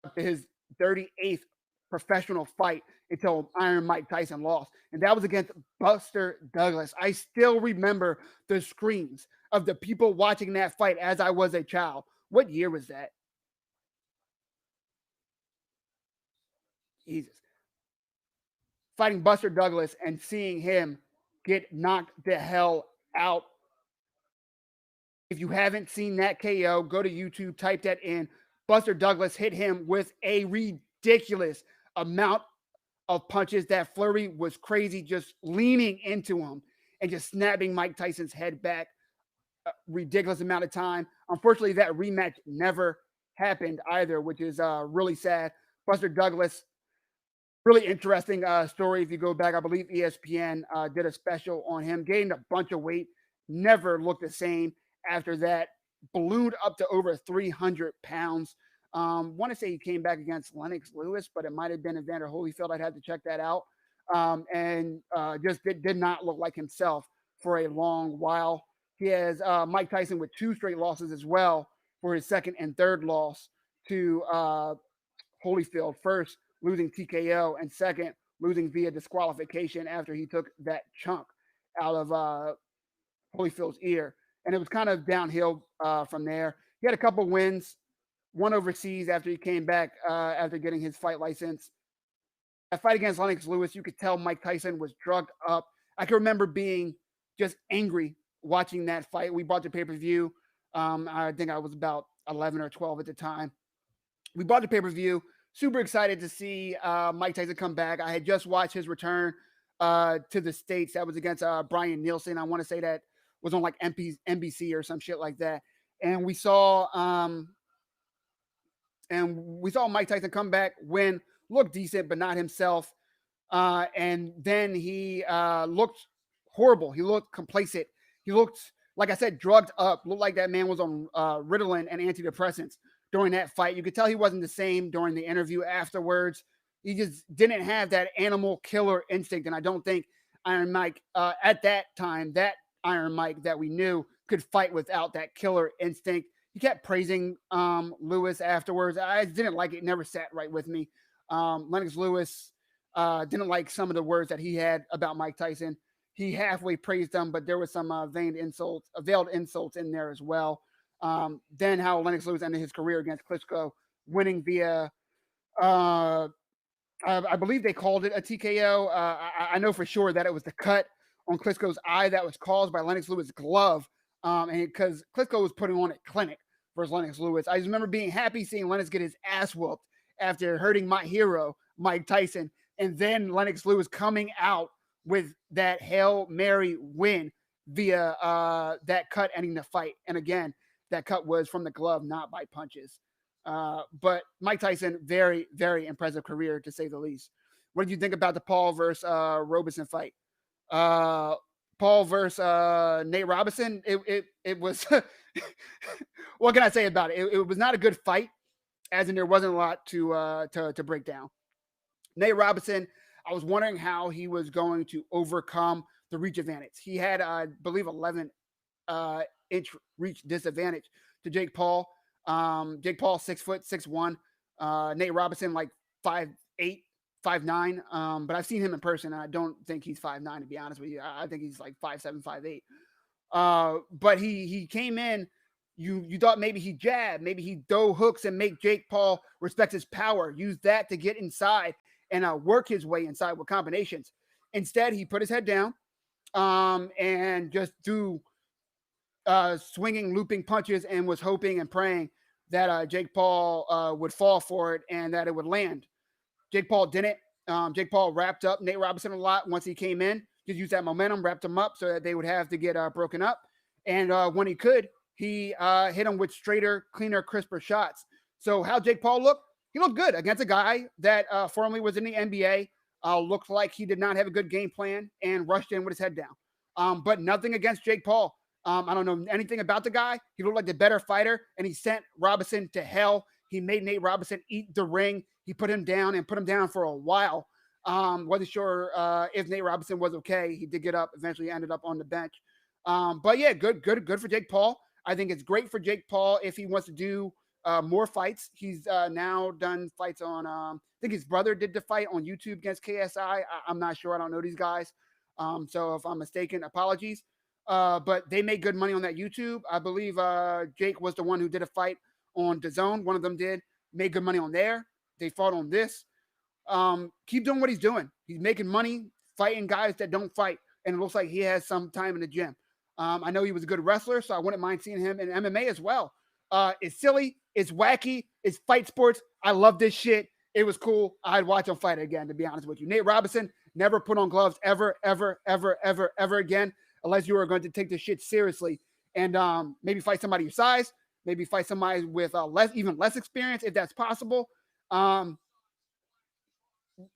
up to his 38th professional fight until Iron Mike Tyson lost. And that was against Buster Douglas. I still remember the screams of the people watching that fight as I was a child. What year was that? Jesus. Fighting Buster Douglas and seeing him get knocked the hell out. If you haven't seen that KO, go to YouTube, type that in. Buster Douglas hit him with a ridiculous amount of punches. That flurry was crazy, just leaning into him and just snapping Mike Tyson's head back. A ridiculous amount of time. Unfortunately, that rematch never happened either, which is really sad. Buster Douglas, really interesting story. If you go back, I believe ESPN did a special on him, gained a bunch of weight, never looked the same after that, ballooned up to over 300 pounds. Want to say he came back against Lennox Lewis, but it might have been Evander Holyfield. I'd have to check that out. And just did not look like himself for a long while. He has Mike Tyson with 2 straight losses as well for his second and third loss to Holyfield. First, losing TKO, and second, losing via disqualification after he took that chunk out of Holyfield's ear. And it was kind of downhill from there. He had a couple wins, one overseas after he came back after getting his fight license. That fight against Lennox Lewis, you could tell Mike Tyson was drugged up. I can remember being just angry watching that fight. We bought the pay-per-view. I think I was about 11 or 12 at the time. We bought the pay-per-view. Super excited to see Mike Tyson come back. I had just watched his return to the States. That was against Brian Nielsen. I want to say that was on like NBC or some shit like that. And we saw Mike Tyson come back, win, look decent, but not himself. And then he looked horrible. He looked complacent. He looked, like I said, drugged up. Looked like that man was on Ritalin and antidepressants during that fight. You could tell he wasn't the same during the interview afterwards. He just didn't have that animal killer instinct. And I don't think Iron Mike at that time, that Iron Mike that we knew, could fight without that killer instinct. He kept praising Lewis afterwards. I didn't like it. Never sat right with me. Lennox Lewis didn't like some of the words that he had about Mike Tyson. He halfway praised him, but there was some veiled insults in there as well. Then how Lennox Lewis ended his career against Klitschko, winning via, I believe they called it a TKO. I know for sure that it was the cut on Klitschko's eye that was caused by Lennox Lewis' glove, and because Klitschko was putting on a clinic versus Lennox Lewis. I just remember being happy seeing Lennox get his ass whooped after hurting my hero, Mike Tyson, and then Lennox Lewis coming out with that Hail Mary win via that cut ending the fight. And again, that cut was from the glove, not by punches. But Mike Tyson, very, very impressive career, to say the least. What did you think about the Paul versus Robeson fight? Paul versus Nate Robinson, it was, what can I say about it? It was not a good fight, as in there wasn't a lot to break down. Nate Robinson, I was wondering how he was going to overcome the reach advantage. He had, I believe, 11 inch reach disadvantage to Jake Paul. Jake Paul 6', 6'1". Nate Robinson like 5'8", 5'9". But I've seen him in person, and I don't think he's 5'9", to be honest with you. I think he's like 5'7", 5'8". But he came in. You thought maybe he jab, maybe he throw hooks and make Jake Paul respect his power. Use that to get inside and work his way inside with combinations. Instead, he put his head down and just threw swinging, looping punches and was hoping and praying that Jake Paul would fall for it and that it would land. Jake Paul didn't. Jake Paul wrapped up Nate Robinson a lot once he came in. Just used that momentum, wrapped him up so that they would have to get broken up. And when he could, he hit him with straighter, cleaner, crisper shots. So how Jake Paul looked? He looked good against a guy that formerly was in the NBA, looked like he did not have a good game plan and rushed in with his head down. But nothing against Jake Paul. I don't know anything about the guy. He looked like the better fighter, and he sent Robinson to hell. He made Nate Robinson eat the ring. He put him down and put him down for a while. Wasn't sure if Nate Robinson was okay. He did get up, eventually ended up on the bench. But yeah, good for Jake Paul. I think it's great for Jake Paul if he wants to do more fights. He's now done fights on, I think his brother did the fight on YouTube against KSI. I'm not sure. I don't know these guys. So if I'm mistaken, apologies. But they made good money on that YouTube. I believe Jake was the one who did a fight on DAZN. One of them did. Made good money on there. They fought on this. Keep doing what he's doing. He's making money fighting guys that don't fight. And it looks like he has some time in the gym. I know he was a good wrestler, so I wouldn't mind seeing him in MMA as well. It's silly. It's wacky. It's fight sports. I love this shit. It was cool. I'd watch him fight again, to be honest with you. Nate Robinson, never put on gloves ever again, unless you are going to take this shit seriously and maybe fight somebody your size, maybe fight somebody with even less experience, if that's possible.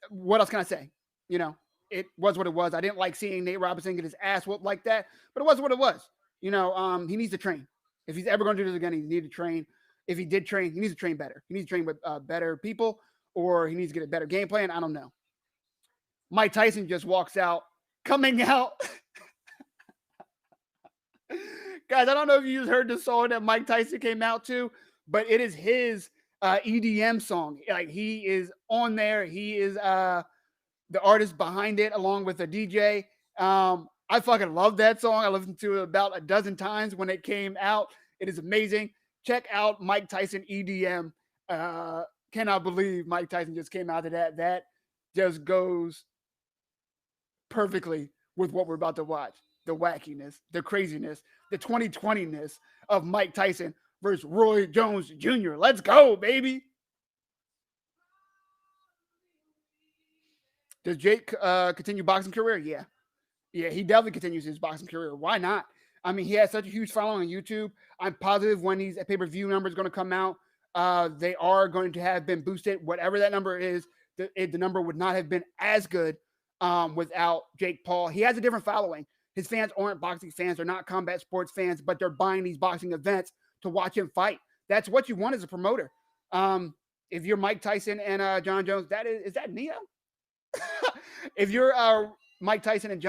What else can I say? You know, it was what it was. I didn't like seeing Nate Robinson get his ass whooped like that, but it was what it was. You know, he needs to train. If he's ever going to do this again, he needs to train. If he did train, he needs to train better. He needs to train with better people, or he needs to get a better game plan. I don't know. Mike Tyson just walks out, coming out. Guys, I don't know if you just heard the song that Mike Tyson came out to, but it is his EDM song. Like, he is on there. He is the artist behind it, along with the DJ. I fucking love that song. I listened to it about a dozen times when it came out. It is amazing. Check out Mike Tyson EDM. Cannot believe Mike Tyson just came out of that. That just goes perfectly with what we're about to watch. The wackiness, the craziness, the 2020-ness of Mike Tyson versus Roy Jones Jr. Let's go, baby. Does Jake continue boxing career? Yeah. Yeah, he definitely continues his boxing career. Why not? I mean, he has such a huge following on YouTube. I'm positive when these pay-per-view numbers going to come out, they are going to have been boosted. Whatever that number is, the number would not have been as good without Jake Paul. He has a different following. His fans aren't boxing fans. They're not combat sports fans, but they're buying these boxing events to watch him fight. That's what you want as a promoter. If you're Mike Tyson and John Jones, is that Neo? If you're Mike Tyson and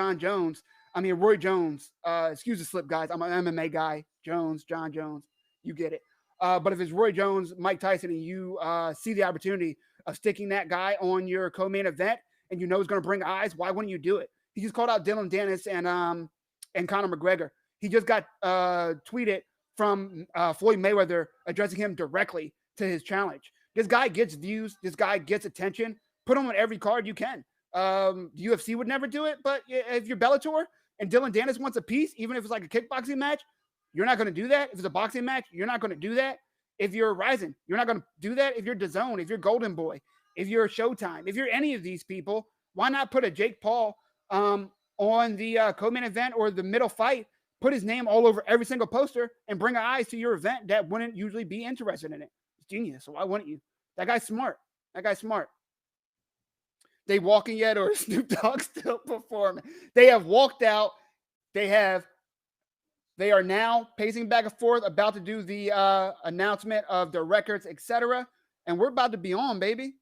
Roy Jones, excuse the slip, guys. I'm an MMA guy. John Jones, you get it. But if it's Roy Jones, Mike Tyson, and you see the opportunity of sticking that guy on your co-main event, and you know it's going to bring eyes, why wouldn't you do it? He just called out Dylan Dennis and Conor McGregor. He just got tweeted from Floyd Mayweather addressing him directly to his challenge. This guy gets views. This guy gets attention. Put him on every card you can. UFC would never do it, but if you're Bellator and Dylan Dennis wants a piece, even if it's like a kickboxing match, you're not going to do that. If it's a boxing match, you're not going to do that. If you're Ryzen, you're not going to do that. If you're DAZN, if you're Golden Boy, if you're Showtime, if you're any of these people, why not put a Jake Paul on the co-main event or the middle fight, put his name all over every single poster, and bring eyes to your event that wouldn't usually be interested in it? It's genius. So why wouldn't you? That guy's smart. They walking yet, or Snoop Dogg still performing? They have walked out. They are now pacing back and forth, about to do the announcement of the records, etc. And we're about to be on, baby.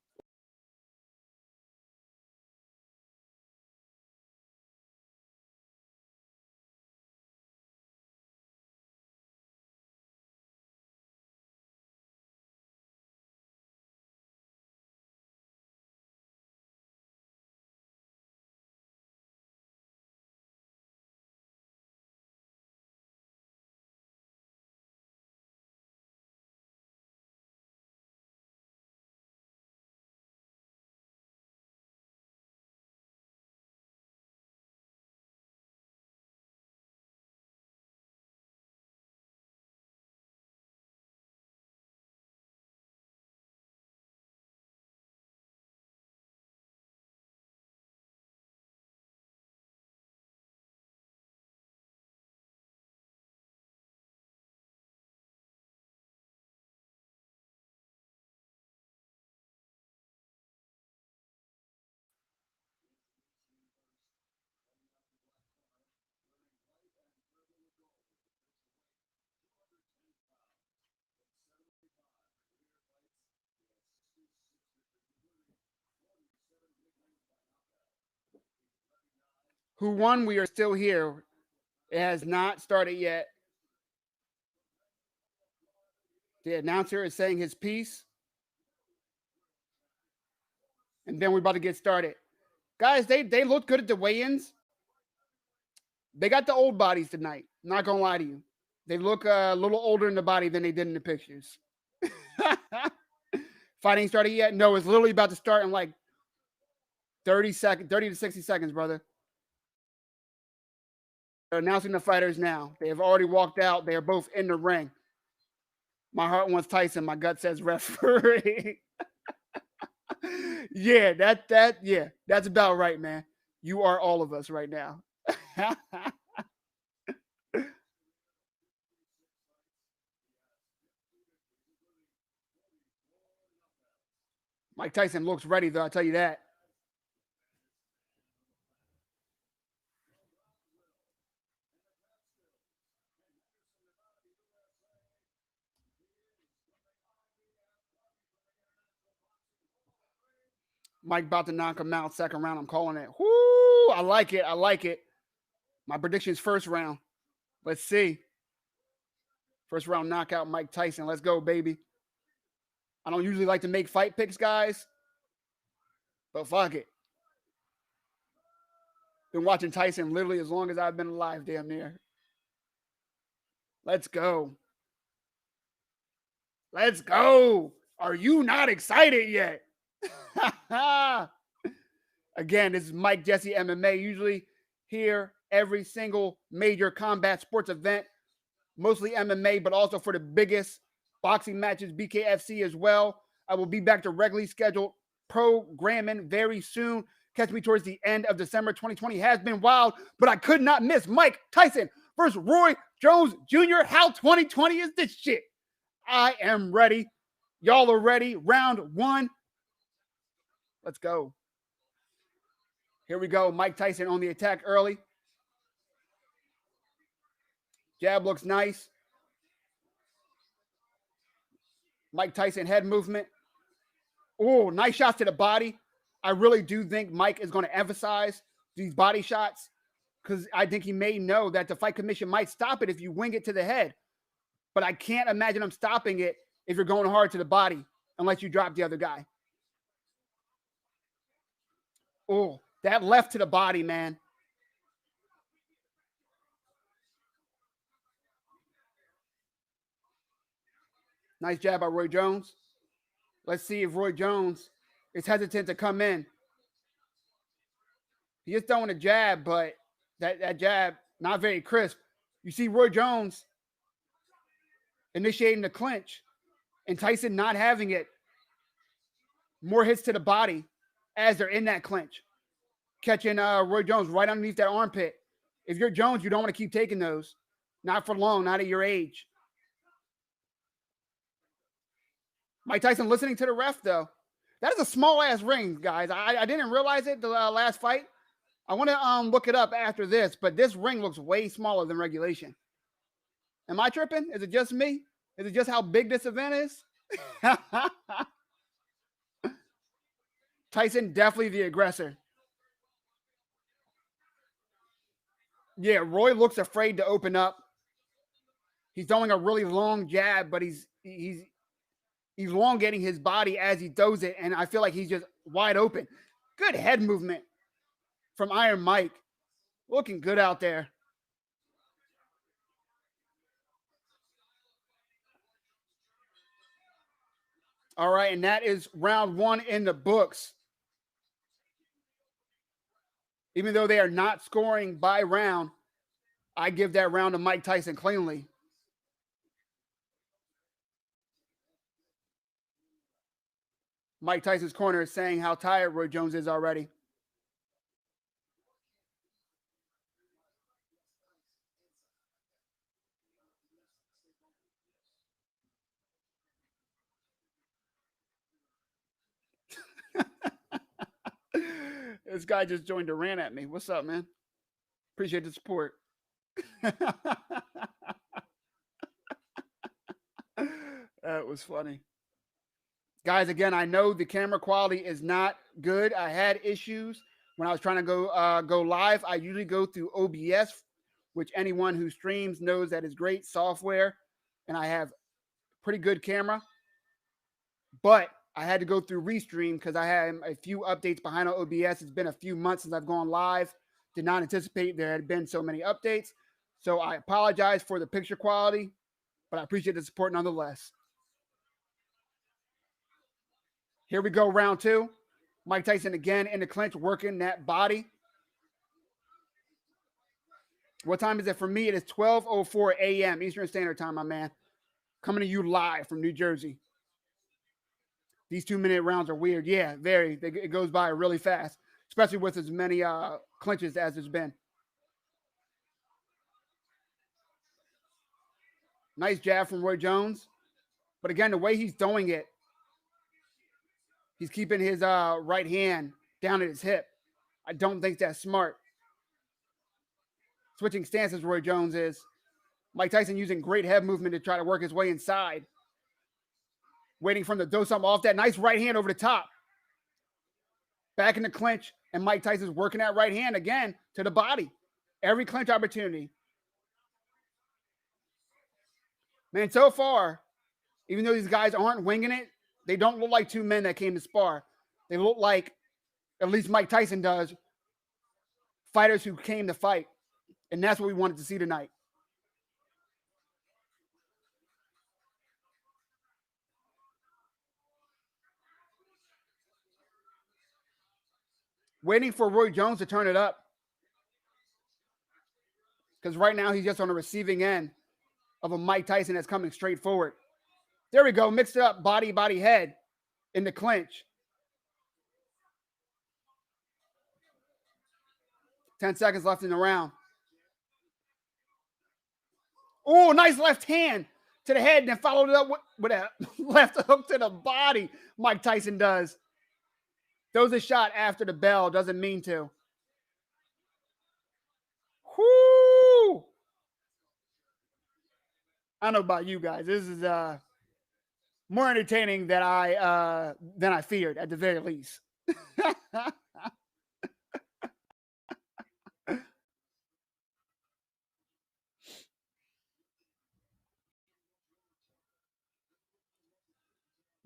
Who won? We are still here. It has not started yet. The announcer is saying his piece. And then we're about to get started. Guys, they look good at the weigh-ins. They got the old bodies tonight. Not gonna lie to you. They look a little older in the body than they did in the pictures. Fighting started yet? No, it's literally about to start in like 30 to 60 seconds, brother. They're announcing the fighters now. They have already walked out. They are both in the ring. My heart wants Tyson. My gut says referee. Yeah, that's about right, man. You are all of us right now. Mike Tyson looks ready, though, I'll tell you that. Mike about to knock him out second round. I'm calling it. Whoo! I like it. I like it. My prediction is first round. Let's see. First round knockout, Mike Tyson. Let's go, baby. I don't usually like to make fight picks, guys, but fuck it. Been watching Tyson literally as long as I've been alive, damn near. Let's go. Let's go. Are you not excited yet? Again, this is Mike Jesse MMA. Usually here every single major combat sports event, mostly MMA, but also for the biggest boxing matches, BKFC as well. I will be back to regularly scheduled programming very soon. Catch me towards the end of December. 2020 has been wild, but I could not miss Mike Tyson versus Roy Jones Jr. How 2020 is this shit? I am ready. Y'all are ready. Round one. Let's go. Here we go. Mike Tyson on the attack early. Jab looks nice. Mike Tyson head movement. Oh, nice shots to the body. I really do think Mike is going to emphasize these body shots because I think he may know that the fight commission might stop it if you wing it to the head. But I can't imagine him stopping it if you're going hard to the body unless you drop the other guy. Oh, that left to the body, man. Nice jab by Roy Jones. Let's see if Roy Jones is hesitant to come in. He is throwing a jab, but that jab, not very crisp. You see Roy Jones initiating the clinch and Tyson not having it. More hits to the body as they're in that clinch. Catching Roy Jones right underneath that armpit. If you're Jones, you don't want to keep taking those. Not for long, not at your age. Mike Tyson listening to the ref, though. That is a small-ass ring, guys. I didn't realize it the last fight. I want to look it up after this, but this ring looks way smaller than regulation. Am I tripping? Is it just me? Is it just how big this event is? Tyson, definitely the aggressor. Yeah, Roy looks afraid to open up. He's throwing a really long jab, but he's elongating his body as he throws it, and I feel like he's just wide open. Good head movement from Iron Mike. Looking good out there. All right, and that is round one in the books. Even though they are not scoring by round, I give that round to Mike Tyson cleanly. Mike Tyson's corner is saying how tired Roy Jones is already. This guy just joined a rant at me. What's up, man? Appreciate the support. That was funny. Guys, again, I know the camera quality is not good. I had issues When I was trying to go live, I usually go through OBS, which anyone who streams knows that is great software, and I have pretty good camera. But I had to go through Restream because I had a few updates behind on OBS. It's been a few months since I've gone live. Did not anticipate there had been so many updates. So I apologize for the picture quality, but I appreciate the support nonetheless. Here we go, round 2. Mike Tyson again in the clinch, working that body. What time is it for me? It is 12:04 a.m. Eastern Standard Time, my man. Coming to you live from New Jersey. These 2-minute rounds are weird. Yeah, very. It goes by really fast, especially with as many clinches as there's been. Nice jab from Roy Jones. But again, the way he's throwing it, he's keeping his right hand down at his hip. I don't think that's smart. Switching stances, Roy Jones is. Mike Tyson using great head movement to try to work his way inside. Waiting for him to do something off that. Nice right hand over the top. Back in the clinch, and Mike Tyson's working that right hand again to the body. Every clinch opportunity. Man, so far, even though these guys aren't winging it, they don't look like two men that came to spar. They look like, at least Mike Tyson does, fighters who came to fight. And that's what we wanted to see tonight. Waiting for Roy Jones to turn it up. Because right now he's just on the receiving end of a Mike Tyson that's coming straight forward. There we go. Mixed it up. Body, head in the clinch. 10 seconds left in the round. Oh, nice left hand to the head and then followed it up with a left hook to the body. Mike Tyson does. Throws a shot after the bell. Doesn't mean to. Whoo! I don't know about you guys. This is more entertaining than I feared, at the very least.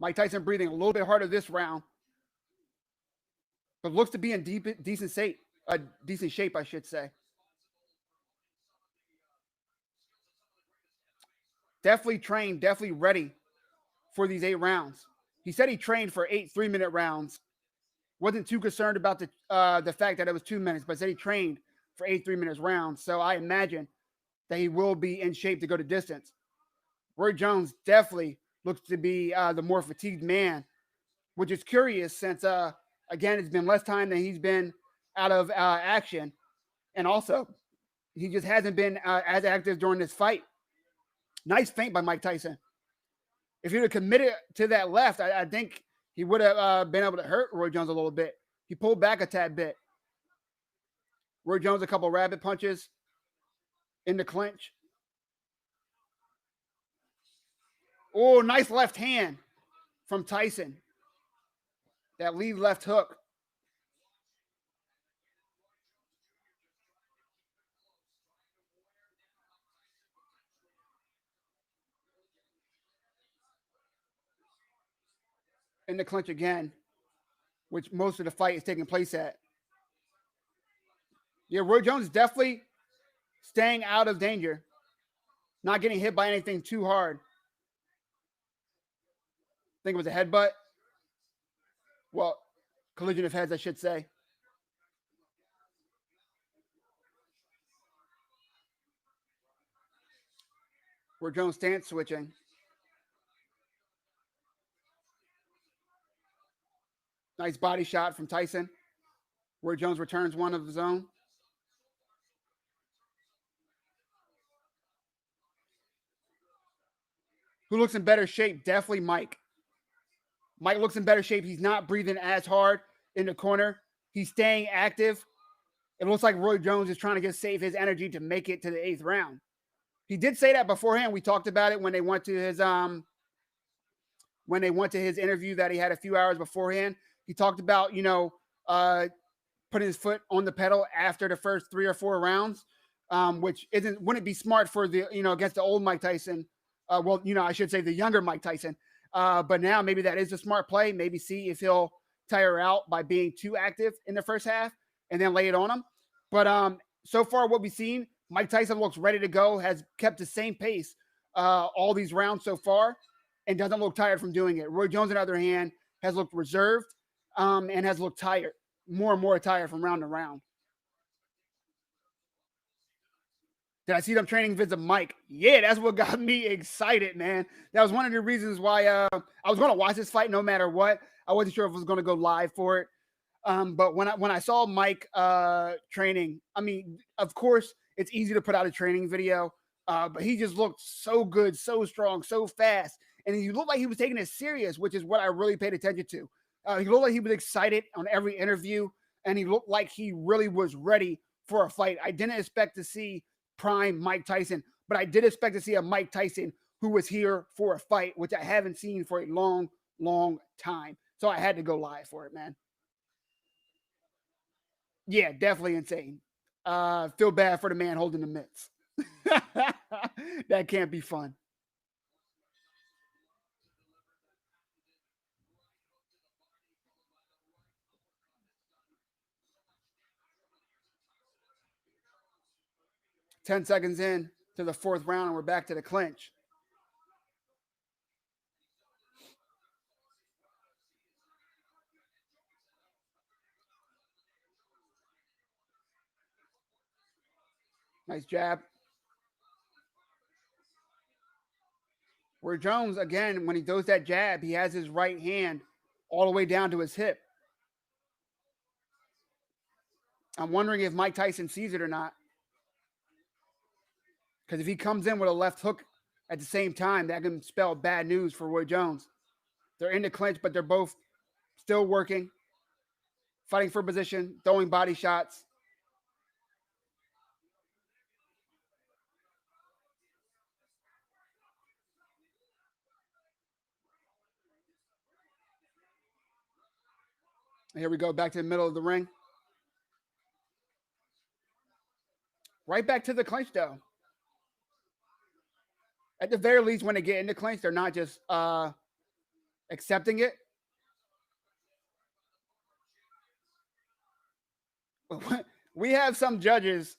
Mike Tyson breathing a little bit harder this round, but looks to be in decent shape, I should say. Definitely trained, definitely ready for these 8 rounds. He said he trained for 8 3-minute rounds. Wasn't too concerned about the fact that it was 2 minutes, but said he trained for 8 3-minute rounds. So I imagine that he will be in shape to go to distance. Roy Jones definitely looks to be the more fatigued man, which is curious since, again, it's been less time than he's been out of action. And also, he just hasn't been as active during this fight. Nice feint by Mike Tyson. If he would have committed to that left, I think he would have been able to hurt Roy Jones a little bit. He pulled back a tad bit. Roy Jones, a couple rabbit punches in the clinch. Oh, nice left hand from Tyson. That lead left hook. In the clinch again, which most of the fight is taking place at. Yeah, Roy Jones is definitely staying out of danger. Not getting hit by anything too hard. I think it was a headbutt. Well, collision of heads, I should say. Roy Jones stance switching. Nice body shot from Tyson. Roy Jones returns one of his own. Who looks in better shape? Definitely Mike. Mike looks in better shape. He's not breathing as hard in the corner. He's staying active. It looks like Roy Jones is trying to save his energy to make it to the 8th round. He did say that beforehand. We talked about it when they went to his interview that he had a few hours beforehand. He talked about, putting his foot on the pedal after the first 3 or 4 rounds, which wouldn't be smart for the, against the old Mike Tyson. Well, I should say the younger Mike Tyson. But now maybe that is a smart play. Maybe see if he'll tire out by being too active in the first half and then lay it on him. But so far, what we've seen, Mike Tyson looks ready to go, has kept the same pace all these rounds so far, and doesn't look tired from doing it. Roy Jones, on the other hand, has looked reserved and has looked tired, more and more tired from round to round. Did I see them training vids of Mike? Yeah, that's what got me excited, man. That was one of the reasons why I was going to watch this fight no matter what. I wasn't sure if I was going to go live for it. But when I saw Mike training, I mean, of course, it's easy to put out a training video, but he just looked so good, so strong, so fast. And he looked like he was taking it serious, which is what I really paid attention to. He looked like he was excited on every interview, and he looked like he really was ready for a fight. I didn't expect to see prime Mike Tyson, but I did expect to see a Mike Tyson who was here for a fight, which I haven't seen for a long, long time. So I had to go live for it, man. Yeah, definitely insane. Feel bad for the man holding the mitts. That can't be fun. Ten seconds in to the 4th round, and we're back to the clinch. Nice jab. Where Jones, again, when he throws that jab, he has his right hand all the way down to his hip. I'm wondering if Mike Tyson sees it or not. Because if he comes in with a left hook at the same time, that can spell bad news for Roy Jones. They're in the clinch, but they're both still working, fighting for position, throwing body shots. And here we go, back to the middle of the ring. Right back to the clinch, though. At the very least, when they get in the clinch, they're not just accepting it. We have some judges,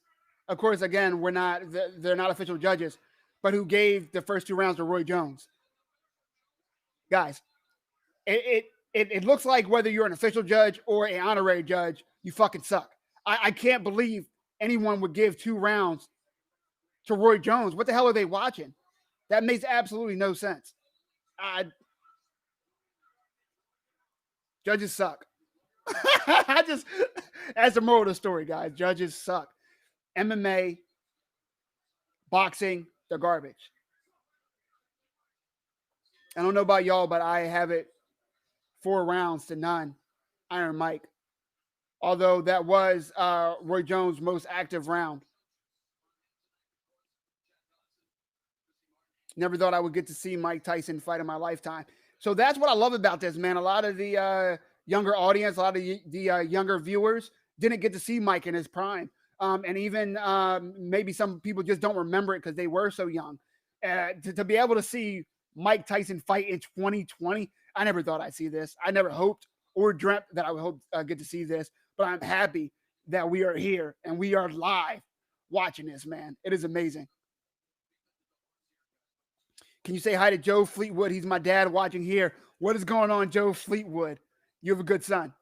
of course, again, they're not official judges, but who gave the first 2 rounds to Roy Jones. Guys, it looks like whether you're an official judge or an honorary judge, you fucking suck. I can't believe anyone would give 2 rounds to Roy Jones. What the hell are they watching? That makes absolutely no sense. Judges suck. That's the moral of the story, guys. Judges suck. MMA, boxing, they're garbage. I don't know about y'all, but I have it 4 rounds to none. Iron Mike. Although that was Roy Jones' most active round. Never thought I would get to see Mike Tyson fight in my lifetime. So that's what I love about this, man. A lot of the younger audience, a lot of the younger viewers didn't get to see Mike in his prime. And even maybe some people just don't remember it because they were so young. To be able to see Mike Tyson fight in 2020, I never thought I'd see this. I never hoped or dreamt that I would get to see this. But I'm happy that we are here and we are live watching this, man. It is amazing. Can you say hi to Joe Fleetwood? He's my dad watching here. What is going on, Joe Fleetwood? You have a good son.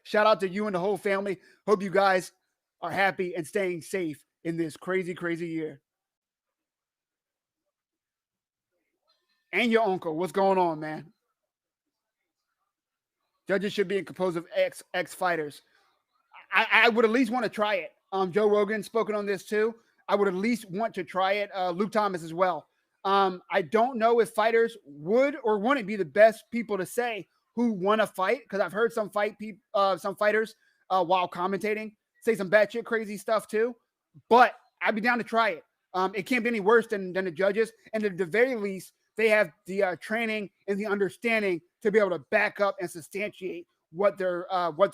Shout out to you and the whole family. Hope you guys are happy and staying safe in this crazy, crazy year. And your uncle. What's going on, man? Judges should be composed of ex-fighters. I would at least want to try it. Joe Rogan spoken on this too. I would at least want to try it. Luke Thomas as well. I don't know if fighters would or wouldn't be the best people to say who won a fight, because I've heard some fighters while commentating say some batshit crazy stuff too. But I'd be down to try it. It can't be any worse than the judges, and at the very least, they have the training and the understanding to be able to back up and substantiate what they're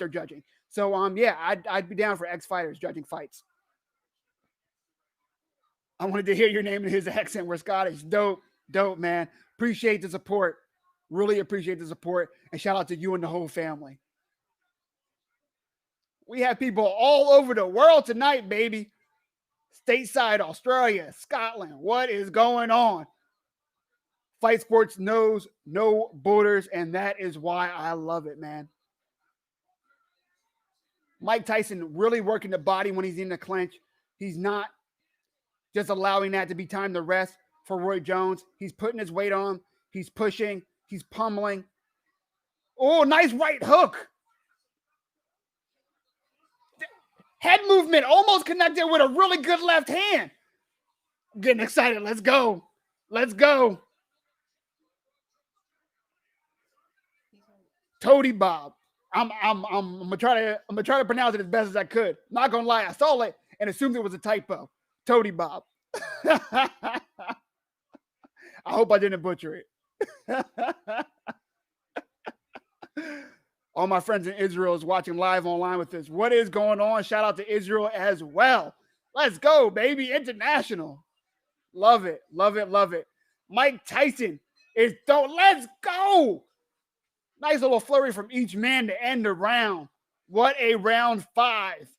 judging. So yeah, I'd be down for ex-fighters judging fights. I wanted to hear your name in his accent. We're Scottish. Dope, man. Appreciate the support. Really appreciate the support. And shout out to you and the whole family. We have people all over the world tonight, baby. Stateside, Australia, Scotland. What is going on? Fight sports knows no borders, and that is why I love it, man. Mike Tyson really working the body when he's in the clinch. He's not just allowing that to be time to rest for Roy Jones. He's putting his weight on. He's pushing. He's pummeling. Oh, nice right hook. Head movement almost connected with a really good left hand. I'm getting excited. Let's go. Let's go. Toady Bob. I'm gonna try to pronounce it as best as I could. Not gonna lie, I saw it and assumed it was a typo. Toady Bob. I hope I didn't butcher it. All my friends in Israel is watching live online with this. What is going on? Shout out to Israel as well. Let's go, baby. International. Love it. Love it. Love it. Mike Tyson is let's go. Nice little flurry from each man to end the round. What a round 5.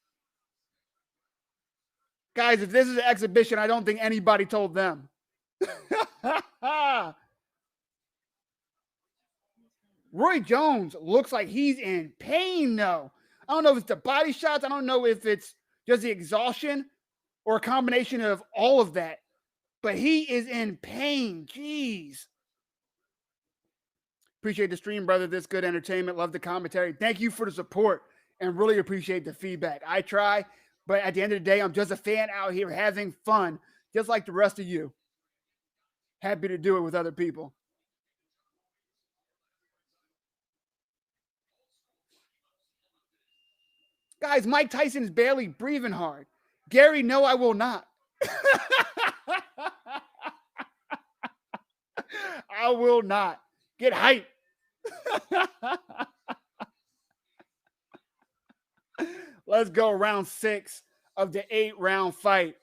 Guys, if this is an exhibition, I don't think anybody told them. Roy Jones looks like he's in pain, though. I don't know if it's the body shots. I don't know if it's just the exhaustion or a combination of all of that. But he is in pain. Jeez. Appreciate the stream, brother. This good entertainment. Love the commentary. Thank you for the support and really appreciate the feedback. I try, but at the end of the day, I'm just a fan out here having fun, just like the rest of you. Happy to do it with other people. Guys, Mike Tyson is barely breathing hard. Gary, no, I will not. I will not. Get hype. Let's go round 6 of the 8-round fight.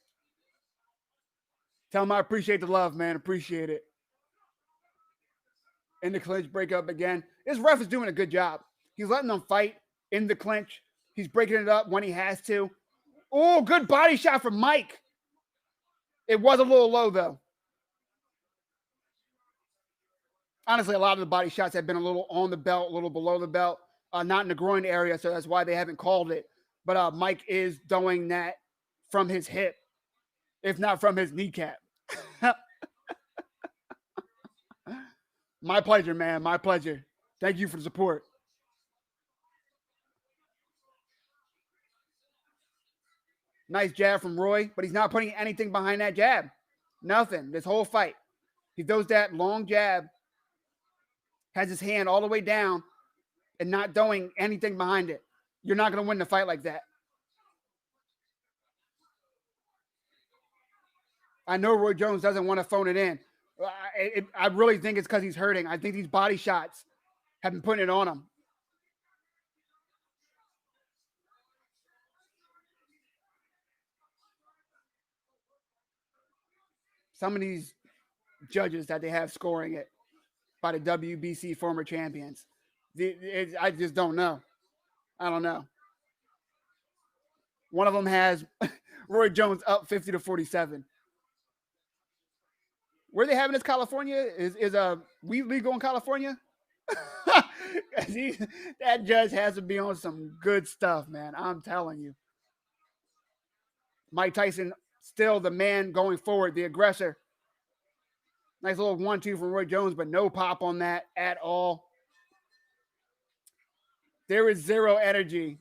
Tell him I appreciate the love, man. Appreciate it. In the clinch, break up again. This ref is doing a good job. He's letting them fight in the clinch. He's breaking it up when he has to. Oh, good body shot from Mike. It was a little low, though. Honestly, a lot of the body shots have been a little on the belt, a little below the belt, not in the groin area, so that's why they haven't called it. But Mike is doing that from his hip, if not from his kneecap. My pleasure, man. My pleasure. Thank you for the support. Nice jab from Roy, but he's not putting anything behind that jab. Nothing. This whole fight. He throws that long jab, has his hand all the way down, and not doing anything behind it. You're not going to win the fight like that. I know Roy Jones doesn't want to phone it in. I really think it's because he's hurting. I think these body shots have been putting it on him. Some of these judges that they have scoring it by the WBC former champions, I just don't know. I don't know. One of them has Roy Jones up 50-47. Where they having this? California? Is weed legal in California? That judge has to be on some good stuff, man. I'm telling you. Mike Tyson still the man going forward, the aggressor. Nice little 1-2 from Roy Jones, but no pop on that at all. There is zero energy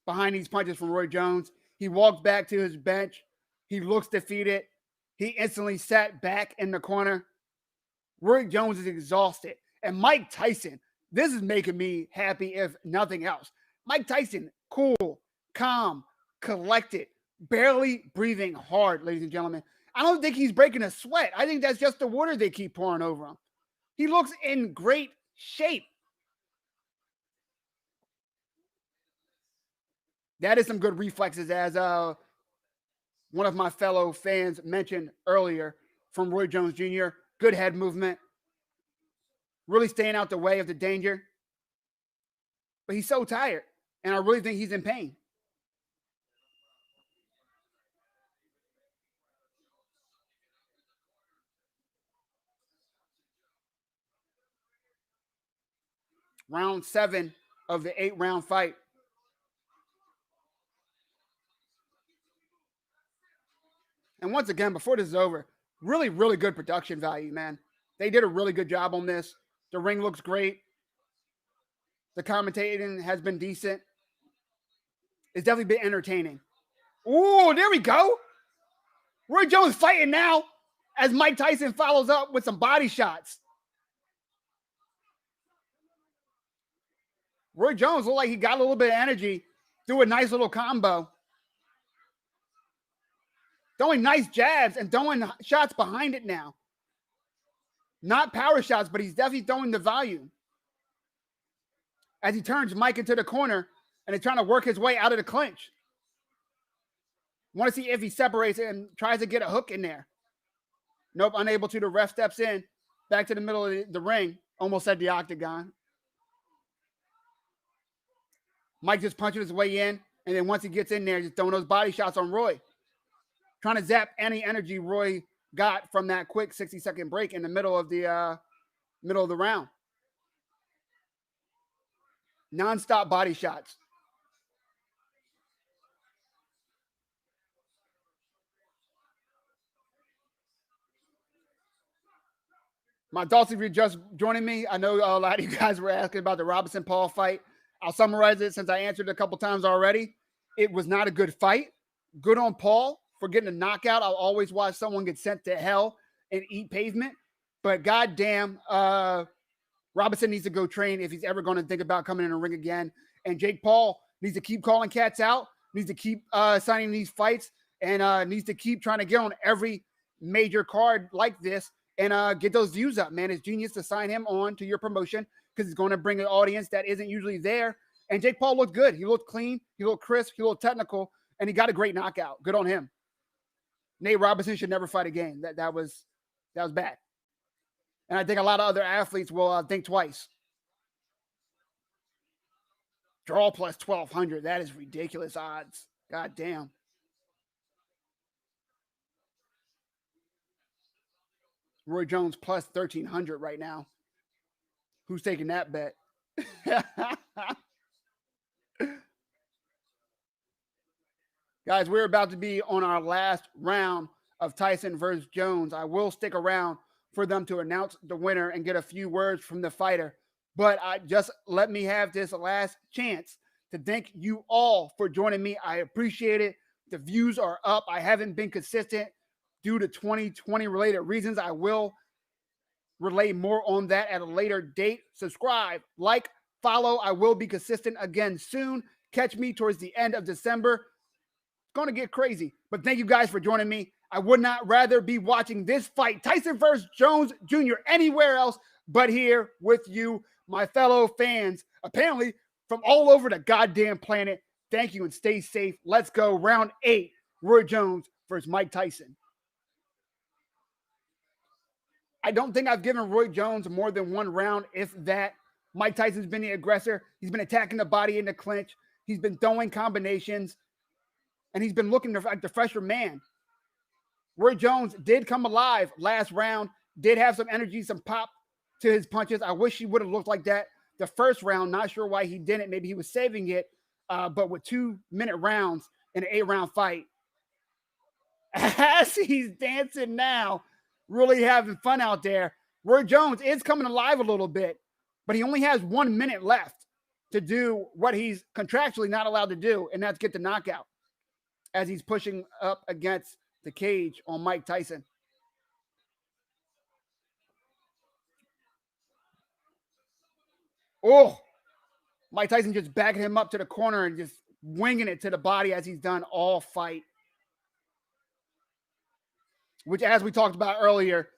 behind these punches from Roy Jones. He walks back to his bench. He looks defeated. He instantly sat back in the corner. Roy Jones is exhausted. And Mike Tyson, this is making me happy if nothing else. Mike Tyson, cool, calm, collected, barely breathing hard, ladies and gentlemen. I don't think he's breaking a sweat. I think that's just the water they keep pouring over him. He looks in great shape. That is some good reflexes, as one of my fellow fans mentioned earlier from Roy Jones Jr. Good head movement. Really staying out the way of the danger. But he's so tired, and I really think he's in pain. Round 7 of the 8-round fight. And once again, before this is over, really, really good production value, man. They did a really good job on this. The ring looks great. The commentating has been decent. It's definitely been entertaining. Ooh, there we go. Roy Jones fighting now as Mike Tyson follows up with some body shots. Roy Jones looked like he got a little bit of energy through a nice little combo. Throwing nice jabs and throwing shots behind it now. Not power shots, but he's definitely throwing the volume. As he turns Mike into the corner and is trying to work his way out of the clinch. Want to see if he separates it and tries to get a hook in there. Nope, unable to. The ref steps in. Back to the middle of the ring. Almost at the octagon. Mike just punching his way in. And then once he gets in there, just throwing those body shots on Roy. Trying to zap any energy Roy got from that quick 60-second break in the middle of the round. Non-stop body shots. My thoughts, if you're just joining me, I know a lot of you guys were asking about the Robinson-Paul fight. I'll summarize it since I answered it a couple times already. It was not a good fight. Good on Paul for getting a knockout. I'll always watch someone get sent to hell and eat pavement. But goddamn, Robinson needs to go train if he's ever going to think about coming in a ring again. And Jake Paul needs to keep calling cats out, needs to keep signing these fights, and needs to keep trying to get on every major card like this and get those views up, man. It's genius to sign him on to your promotion because it's going to bring an audience that isn't usually there. And Jake Paul looked good. He looked clean. He looked crisp. He looked technical. And he got a great knockout. Good on him. Nate Robinson should never fight again. That was bad. And I think a lot of other athletes will think twice. Draw plus 1,200. That is ridiculous odds. God damn. Roy Jones plus 1,300 right now. Who's taking that bet? Guys, we're about to be on our last round of Tyson versus Jones. I will stick around for them to announce the winner and get a few words from the fighter. But just let me have this last chance to thank you all for joining me. I appreciate it. The views are up. I haven't been consistent due to 2020 related reasons. I will relay more on that at a later date. Subscribe, like, follow. I will be consistent again soon. Catch me towards the end of December. It's going to get crazy. But thank you guys for joining me. I would not rather be watching this fight, Tyson versus Jones Jr., anywhere else but here with you, my fellow fans, apparently from all over the goddamn planet. Thank you and stay safe. Let's go. Round 8, Roy Jones versus Mike Tyson. I don't think I've given Roy Jones more than one round, if that. Mike Tyson's been the aggressor. He's been attacking the body in the clinch. He's been throwing combinations. And he's been looking like the fresher man. Roy Jones did come alive last round, did have some energy, some pop to his punches. I wish he would have looked like that the first round. Not sure why he didn't. Maybe he was saving it. But with 2-minute rounds in an 8-round fight, as he's dancing now, really having fun out there, Roy Jones is coming alive a little bit, but he only has 1 minute left to do what he's contractually not allowed to do, and that's get the knockout as he's pushing up against the cage on Mike Tyson. Oh, Mike Tyson just backing him up to the corner and just winging it to the body as he's done all fight. Which, as we talked about earlier,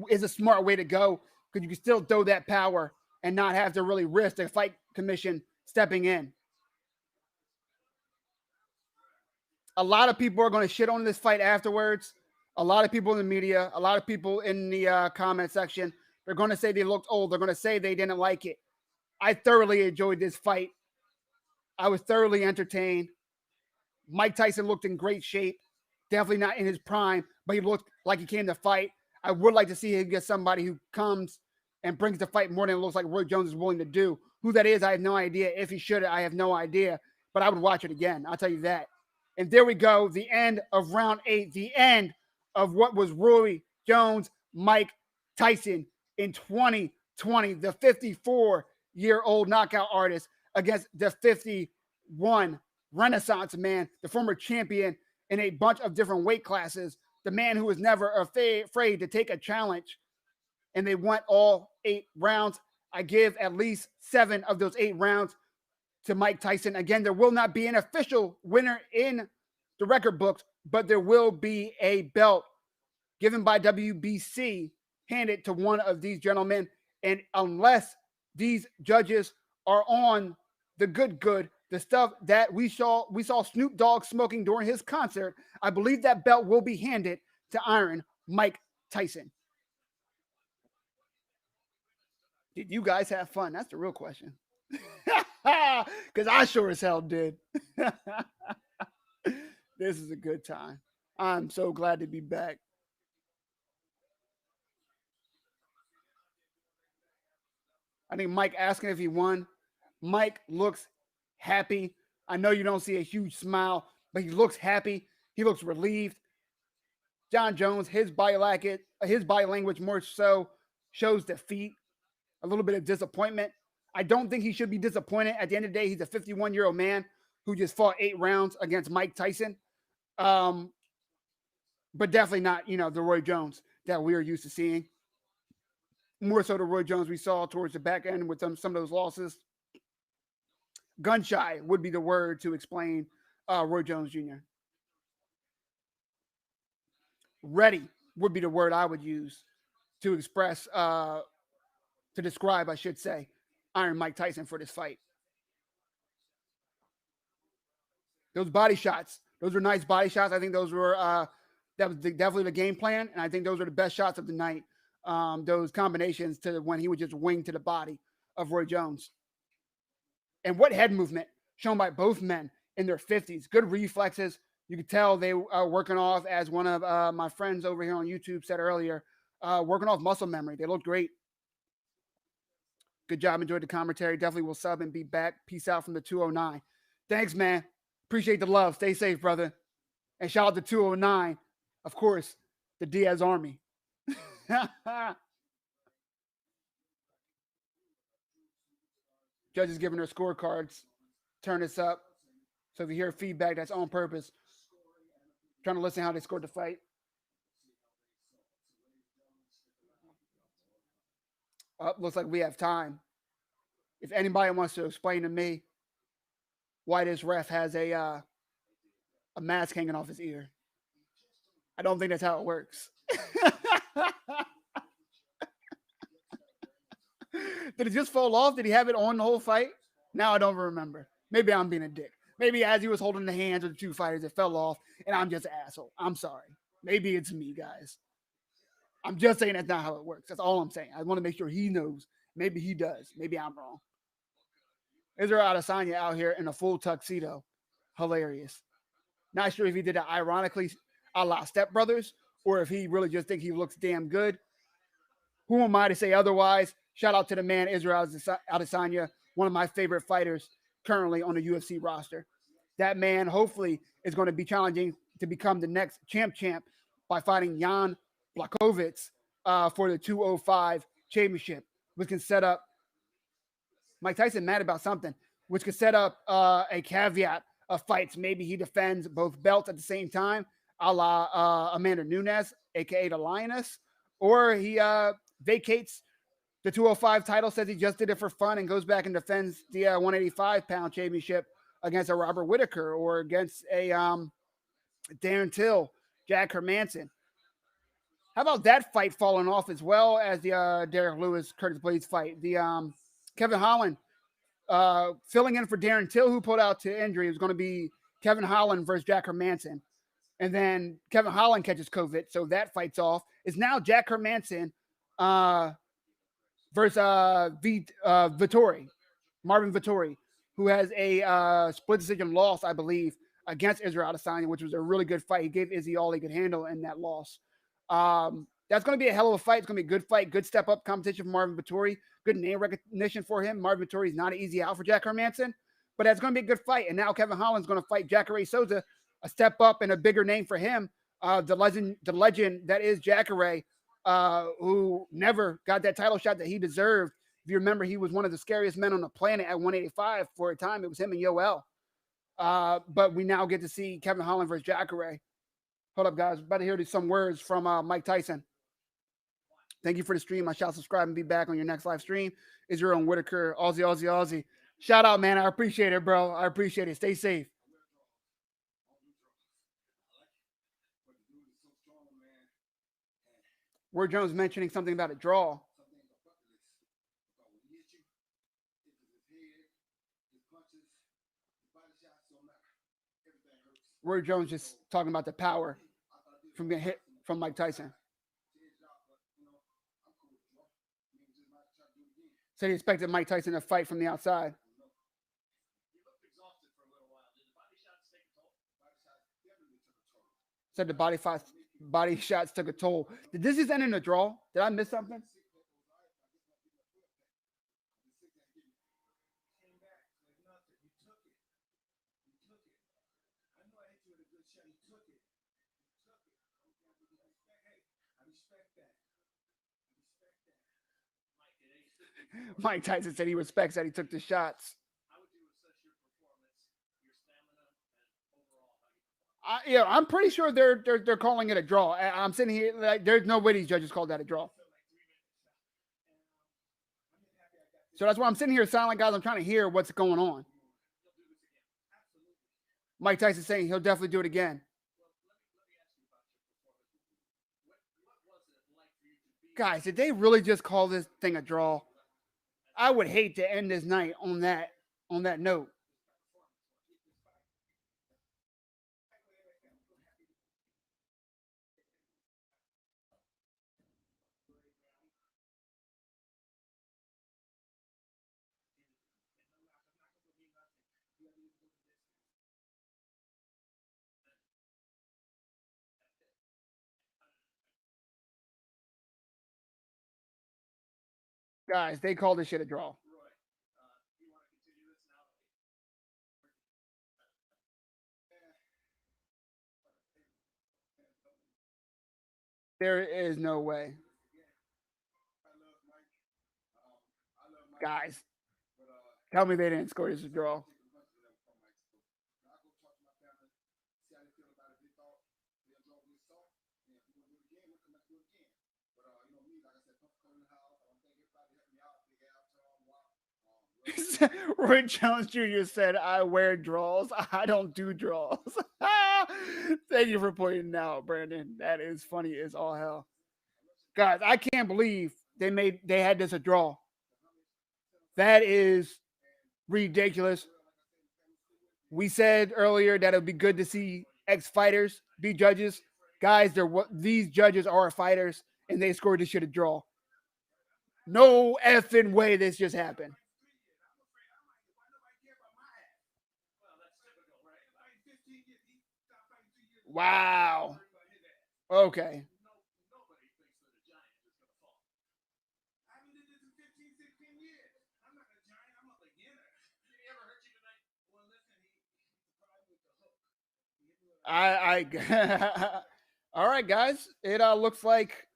is a smart way to go because you can still throw that power and not have to really risk the fight commission stepping in. A lot of people are going to shit on this fight afterwards. A lot of people in the media, a lot of people in the comment section, they're going to say they looked old. They're going to say they didn't like it. I thoroughly enjoyed this fight. I was thoroughly entertained. Mike Tyson looked in great shape. Definitely not in his prime, but he looked like he came to fight. I would like to see him get somebody who comes and brings the fight more than it looks like Roy Jones is willing to do. Who that is, I have no idea. If he should, I have no idea. But I would watch it again. I'll tell you that. And there we go. The end of round 8. The end of what was Roy Jones, Mike Tyson in 2020. The 54-year-old knockout artist against the 51 Renaissance man, the former champion in a bunch of different weight classes, the man who was never afraid to take a challenge. And they went all 8 rounds. I give at least 7 of those 8 rounds to Mike Tyson. Again, there will not be an official winner in the record books, but there will be a belt given by WBC handed to one of these gentlemen. And unless these judges are on the good, the stuff that we saw Snoop Dogg smoking during his concert, I believe that belt will be handed to Iron Mike Tyson. Did you guys have fun? That's the real question. Because I sure as hell did. This is a good time. I'm so glad to be back. I think Mike asking if he won. Mike looks happy. I know you don't see a huge smile, but he looks happy. He looks relieved. John Jones, his body language more so shows defeat, a little bit of disappointment. I don't think he should be disappointed. At the end of the day, he's a 51-year-old man who just fought 8 rounds against Mike Tyson. But definitely not, the Roy Jones that we are used to seeing. More so the Roy Jones we saw towards the back end with some of those losses. Gun shy would be the word to explain Roy Jones Jr. Ready would be the word I would use to express, to describe, I should say, Iron Mike Tyson for this fight. Those body shots, those were nice body shots. I think those were, that was definitely the game plan. And I think those were the best shots of the night. Those combinations to when he would just wing to the body of Roy Jones. And what head movement shown by both men in their 50s. Good reflexes. You could tell they are working off, as one of my friends over here on YouTube said earlier, working off muscle memory. They looked great. Good job. Enjoyed the commentary. Definitely will sub and be back. Peace out from the 209. Thanks, man. Appreciate the love. Stay safe, brother. And shout out to 209. Of course, the Diaz Army. Judges giving their scorecards. Turn this up. So if you hear feedback, that's on purpose. Trying to listen how they scored the fight. Looks like we have time. If anybody wants to explain to me why this ref has a mask hanging off his ear, I don't think that's how it works. Did it just fall off? Did he have it on the whole fight? Now I don't remember. Maybe I'm being a dick. Maybe as he was holding the hands of the 2 fighters, it fell off, and I'm just an asshole. I'm sorry. Maybe it's me, guys. I'm just saying that's not how it works. That's all I'm saying. I want to make sure he knows. Maybe he does. Maybe I'm wrong. Israel Adesanya out here in a full tuxedo. Hilarious. Not sure if he did that ironically a la Step Brothers, or if he really just thinks he looks damn good. Who am I to say otherwise? Shout out to the man, Israel Adesanya, one of my favorite fighters currently on the UFC roster. That man hopefully is going to be challenging to become the next champ by fighting Jan Blachowicz for the 205 championship, which can set up Mike Tyson mad about something, which could set up a caveat of fights. Maybe he defends both belts at the same time, a la Amanda Nunes, a.k.a. the Lioness, or he vacates the 205 title, says he just did it for fun, and goes back and defends the 185-pound championship against a Robert Whittaker or against a Darren Till, Jack Hermanson. How about that fight falling off, as well as the Derek Lewis, Curtis Blades fight? The Kevin Holland filling in for Darren Till, who pulled out to injury. It was going to be Kevin Holland versus Jack Hermanson. And then Kevin Holland catches COVID, so that fight's off. It's now Jack Hermanson versus Vettori, Marvin Vettori, who has a split decision loss, I believe, against Israel Adesanya, which was a really good fight. He gave Izzy all he could handle in that loss. That's going to be a hell of a fight. It's going to be a good fight, good step up competition for Marvin Vettori, good name recognition for him. Marvin Vettori is not an easy out for Jack Hermanson, but it's going to be a good fight. And now Kevin Holland's going to fight Jacare Souza, a step up and a bigger name for him. The legend that is Jacare, who never got that title shot that he deserved. If you remember, he was one of the scariest men on the planet at 185 for a time. It was him and Yoel. But we now get to see Kevin Holland versus Jacare. Hold up, guys. About to hear some words from Mike Tyson. Thank you for the stream. I shall subscribe and be back on your next live stream. Israel and Whitaker, Aussie, Aussie, Aussie. Shout out, man. I appreciate it, bro. I appreciate it. Stay safe. Roy Jones mentioning something about a draw. Roy Jones just talking about the power from getting hit from Mike Tyson. Said he expected Mike Tyson to fight from the outside. Said the body shots took a toll. Did this just end in a draw? Did I miss something? Mike Tyson said he respects that he took the shots. I'm pretty sure they're calling it a draw. I'm sitting here like there's no way these judges called that a draw. So that's why I'm sitting here silent, guys. I'm trying to hear what's going on. Mike Tyson saying he'll definitely do it again. Guys, did they really just call this thing a draw? I would hate to end this night on that note. Guys, they called this shit a draw. There is no way. Guys, tell me they didn't score this a draw. Roy Jones Jr. said, I wear draws. I don't do draws. Thank you for pointing out, Brandon. That is funny as all hell. Guys, I can't believe they had this a draw. That is ridiculous. We said earlier that it would be good to see ex-fighters be judges. Guys, these judges are fighters, and they scored this shit a draw. No effing way this just happened. Wow. Okay. All right, guys. It looks like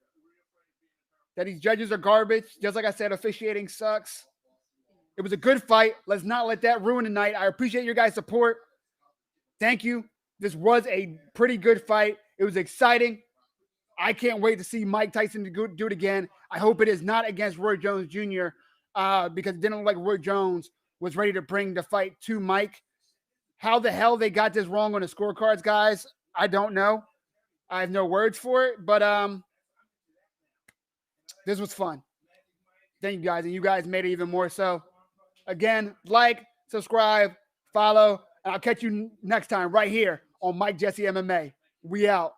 that these judges are garbage. Just like I said, officiating sucks. It was a good fight. Let's not let that ruin the night. I appreciate your guys' support. Thank you. This was a pretty good fight. It was exciting. I can't wait to see Mike Tyson do it again. I hope it is not against Roy Jones Jr. Because it didn't look like Roy Jones was ready to bring the fight to Mike. How the hell they got this wrong on the scorecards, guys, I don't know. I have no words for it, but this was fun. Thank you guys, and you guys made it even more so. Again, like, subscribe, follow, And I'll catch you next time right here on Mike Jesse MMA. We out.